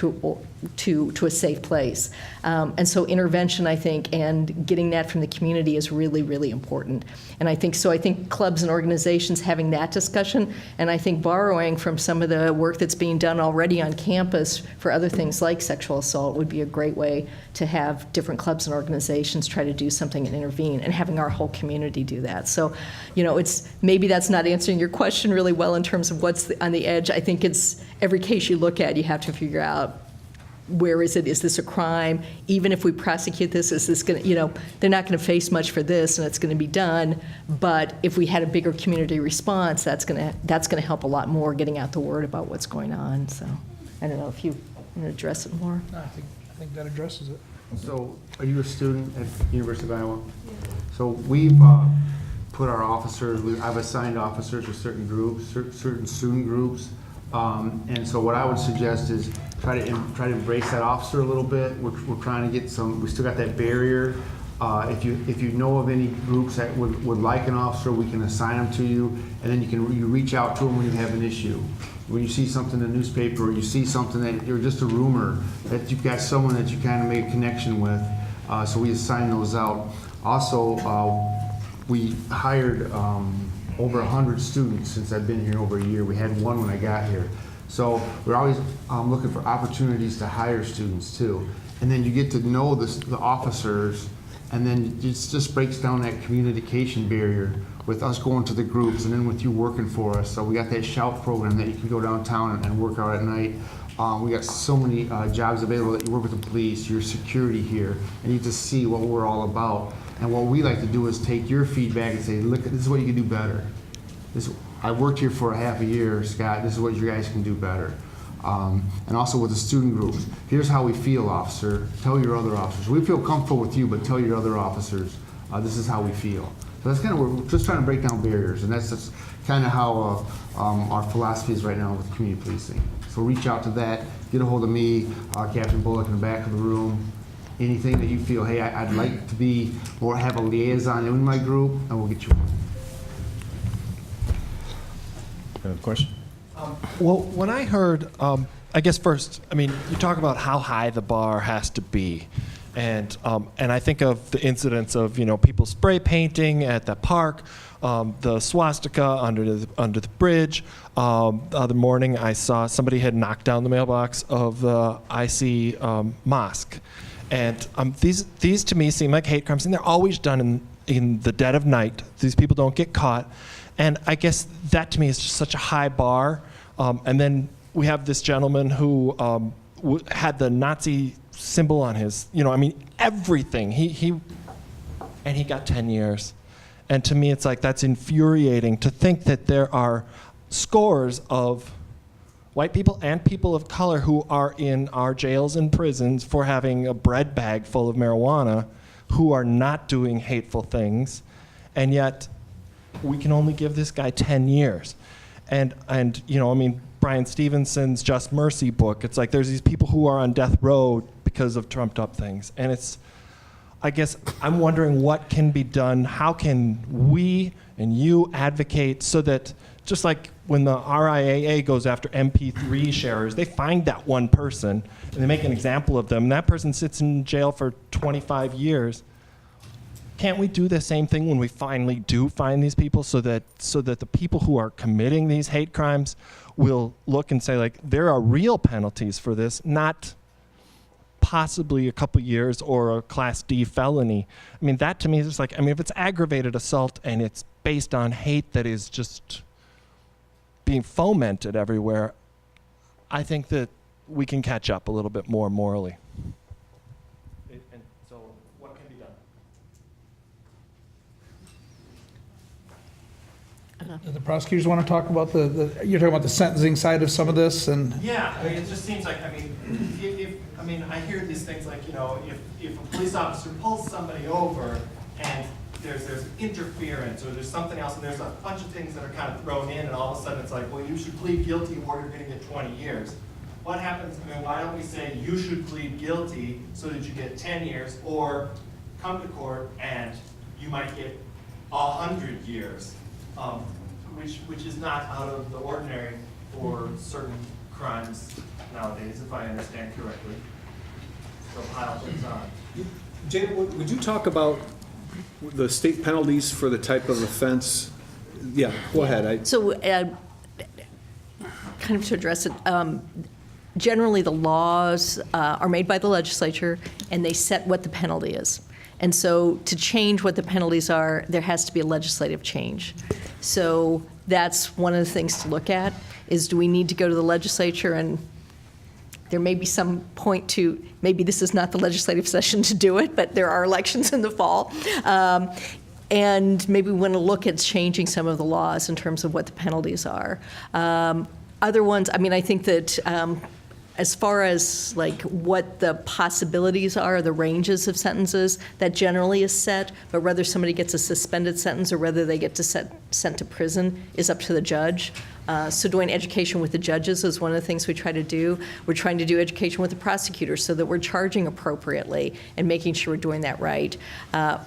to a safe place. And so intervention, I think, and getting that from the community is really, really important. And I think clubs and organizations having that discussion, and I think borrowing from some of the work that's being done already on campus for other things like sexual assault would be a great way to have different clubs and organizations try to do something and intervene, and having our whole community do that. So, maybe that's not answering your question really well in terms of what's on the edge. I think it's every case you look at, you have to figure out, where is it? Is this a crime? Even if we prosecute this, is this going to, they're not going to face much for this, and it's going to be done. But if we had a bigger community response, that's going to help a lot more getting out the word about what's going on. So I don't know if you want to address it more. No, I think that addresses it. So, are you a student at University of Iowa? Yeah. So we've put our officers. I've assigned officers to certain groups, certain student groups. And so what I would suggest is try to embrace that officer a little bit. We're trying to get some. We still got that barrier. If you know of any groups that would like an officer, we can assign them to you, and then you reach out to them when you have an issue. When you see something in the newspaper, or you see something that you're just a rumor, that you've got someone that you kind of make a connection with. So we assign those out. Also, we hired over 100 students since I've been here over a year. We had one when I got here. So we're always looking for opportunities to hire students too. And then you get to know the officers, and then it just breaks down that communication barrier with us going to the groups, and then with you working for us. So we got that shout program that you can go downtown and work out at night. We got so many jobs available that you work with the police, your security here, and you just see what we're all about. And what we like to do is take your feedback and say, look, this is what you can do better. I worked here for a half a year, Scott. This is what you guys can do better. And also with the student groups. Here's how we feel, officer. Tell your other officers. We feel comfortable with you, but tell your other officers, this is how we feel. So that's kind of, we're just trying to break down barriers, and that's just kind of how our philosophy is right now with community policing. So reach out to that. Get a hold of me, Captain Bullock in the back of the room. Anything that you feel, hey, I'd like to be or have a liaison in my group, and we'll get you one. Question? Well, when I heard, I guess first, you talk about how high the bar has to be. And I think of the incidents of, people spray painting at the park, the swastika under the bridge. The other morning I saw somebody had knocked down the mailbox of the IC mosque. And these to me seem like hate crimes, and they're always done in the dead of night. These people don't get caught. And I guess that to me is just such a high bar. And then we have this gentleman who had the Nazi symbol on his, everything. He got 10 years. And to me, it's like, that's infuriating to think that there are scores of white people and people of color who are in our jails and prisons for having a bread bag full of marijuana, who are not doing hateful things. And yet, we can only give this guy 10 years. And Brian Stevenson's Just Mercy book, it's like there's these people who are on death row because of trumped up things. And I guess I'm wondering what can be done. How can we and you advocate so that, just like when the RIAA goes after MP3 sharers, they find that one person and they make an example of them, and that person sits in jail for 25 years. Can't we do the same thing when we finally do find these people, so that the people who are committing these hate crimes will look and say, like, there are real penalties for this, not possibly a couple years or a Class D felony? That to me is just like, if it's aggravated assault and it's based on hate that is just being fomented everywhere, I think that we can catch up a little bit more morally. And so what can be done? Do the prosecutors want to talk about you're talking about the sentencing side of some of this? And yeah, it just seems like, I hear these things like, if a police officer pulls somebody over and there's interference or there's something else and there's a bunch of things that are kind of thrown in, and all of a sudden it's like, well, you should plead guilty or you're going to get 20 years. What happens, why don't we say you should plead guilty so that you get 10 years, or come to court and you might get 100 years, which is not out of the ordinary for certain crimes nowadays, if I understand correctly. So pile things on. Janet, would you talk about the state penalties for the type of offense? Yeah, go ahead. So, kind of to address it, generally the laws are made by the legislature and they set what the penalty is. And so to change what the penalties are, there has to be a legislative change. So that's one of the things to look at, is do we need to go to the legislature, and there may be some point to, maybe this is not the legislative session to do it, but there are elections in the fall. And maybe we want to look at changing some of the laws in terms of what the penalties are. Other ones, I mean, I think that as far as like what the possibilities are, the ranges of sentences, that generally is set, but whether somebody gets a suspended sentence or whether they get to sent to prison is up to the judge. So doing education with the judges is one of the things we try to do. We're trying to do education with the prosecutors so that we're charging appropriately and making sure we're doing that right.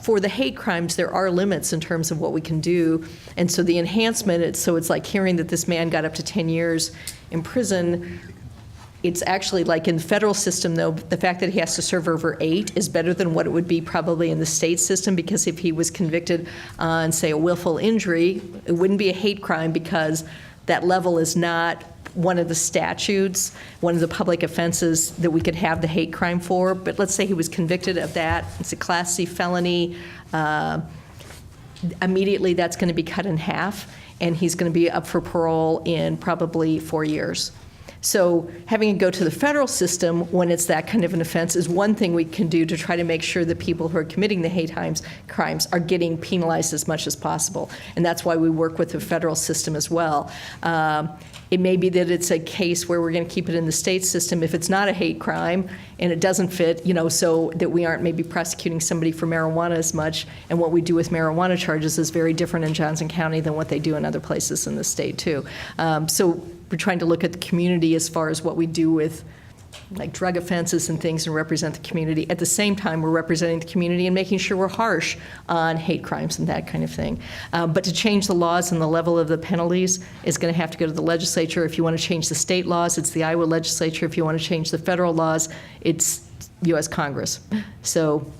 For the hate crimes, there are limits in terms of what we can do. And so the enhancement, it's like hearing that this man got up to 10 years in prison. It's actually like in the federal system, though, the fact that he has to serve over 8 is better than what it would be probably in the state system, because if he was convicted on, say, a willful injury, it wouldn't be a hate crime because that level is not one of the statutes, one of the public offenses that we could have the hate crime for. But let's say he was convicted of that. It's a Class C felony. Immediately that's going to be cut in half, and he's going to be up for parole in probably 4 years. So having it go to the federal system when it's that kind of an offense is one thing we can do to try to make sure that people who are committing the hate crimes are getting penalized as much as possible. And that's why we work with the federal system as well. It may be that it's a case where we're going to keep it in the state system if it's not a hate crime and it doesn't fit, so that we aren't maybe prosecuting somebody for marijuana as much. And what we do with marijuana charges is very different in Johnson County than what they do in other places in the state too. So we're trying to look at the community as far as what we do with like drug offenses and things and represent the community. At the same time, we're representing the community and making sure we're harsh on hate crimes and that kind of thing. But to change the laws and the level of the penalties is going to have to go to the legislature. If you want to change the state laws, it's the Iowa legislature. If you want to change the federal laws, it's U.S. Congress. So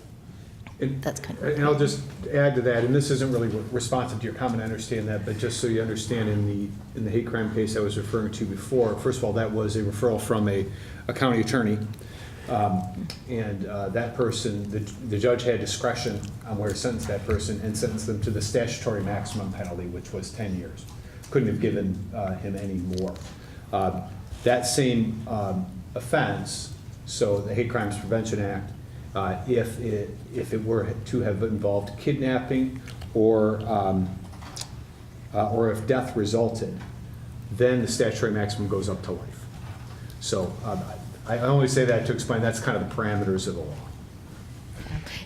that's kind of. And I'll just add to that, and this isn't really responsive to your comment, I understand that, but just so you understand, in the hate crime case I was referring to before, first of all, that was a referral from a county attorney, and that person, the judge had discretion on where to sentence that person and sentenced them to the statutory maximum penalty, which was 10 years. Couldn't have given him any more. That same offense, so the Hate Crimes Prevention Act, if it were to have involved kidnapping or if death resulted, then the statutory maximum goes up to life. So I only say that to explain that's kind of the parameters of the law.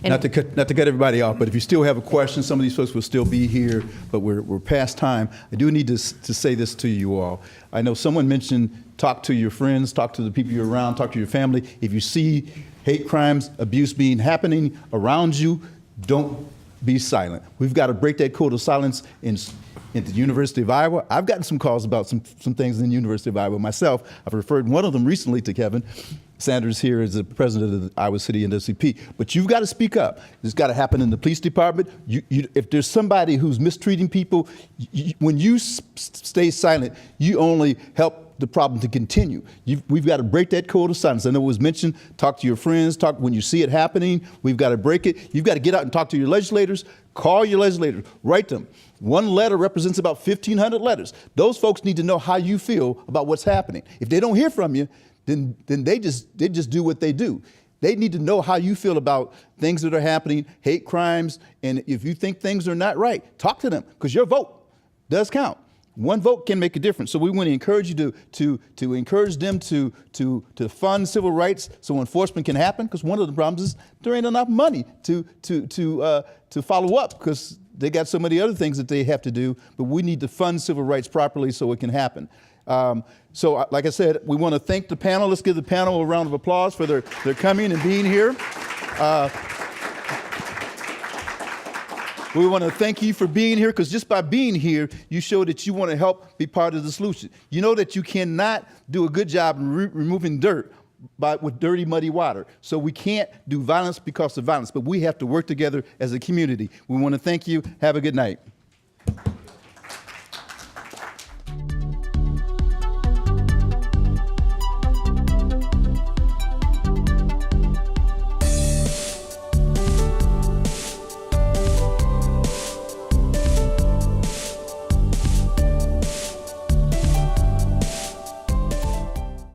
Not to cut everybody off, but if you still have a question, some of these folks will still be here, but we're past time. I do need to say this to you all. I know someone mentioned talk to your friends, talk to the people you're around, talk to your family. If you see hate crimes, abuse happening around you, don't be silent. We've got to break that code of silence in the University of Iowa. I've gotten some calls about some things in the University of Iowa myself. I've referred one of them recently to Kevin Sanders here as the president of the Iowa City NAACP. But you've got to speak up. It's got to happen in the police department. If there's somebody who's mistreating people, when you stay silent, you only help the problem to continue. We've got to break that code of silence. I know it was mentioned, talk to your friends, talk when you see it happening. We've got to break it. You've got to get out and talk to your legislators, call your legislators, write them. One letter represents about 1,500 letters. Those folks need to know how you feel about what's happening. If they don't hear from you, then they just do what they do. They need to know how you feel about things that are happening, hate crimes, and if you think things are not right, talk to them, because your vote does count. One vote can make a difference. So we want to encourage you to encourage them to fund civil rights so enforcement can happen, because one of the problems is there ain't enough money to follow up, because they got so many other things that they have to do, but we need to fund civil rights properly so it can happen. So like I said, we want to thank the panel. Let's give the panel a round of applause for their coming and being here. We want to thank you for being here, because just by being here, you show that you want to help be part of the solution. You know that you cannot do a good job in removing dirt with dirty, muddy water. So we can't do violence because of violence, but we have to work together as a community. We want to thank you. Have a good night.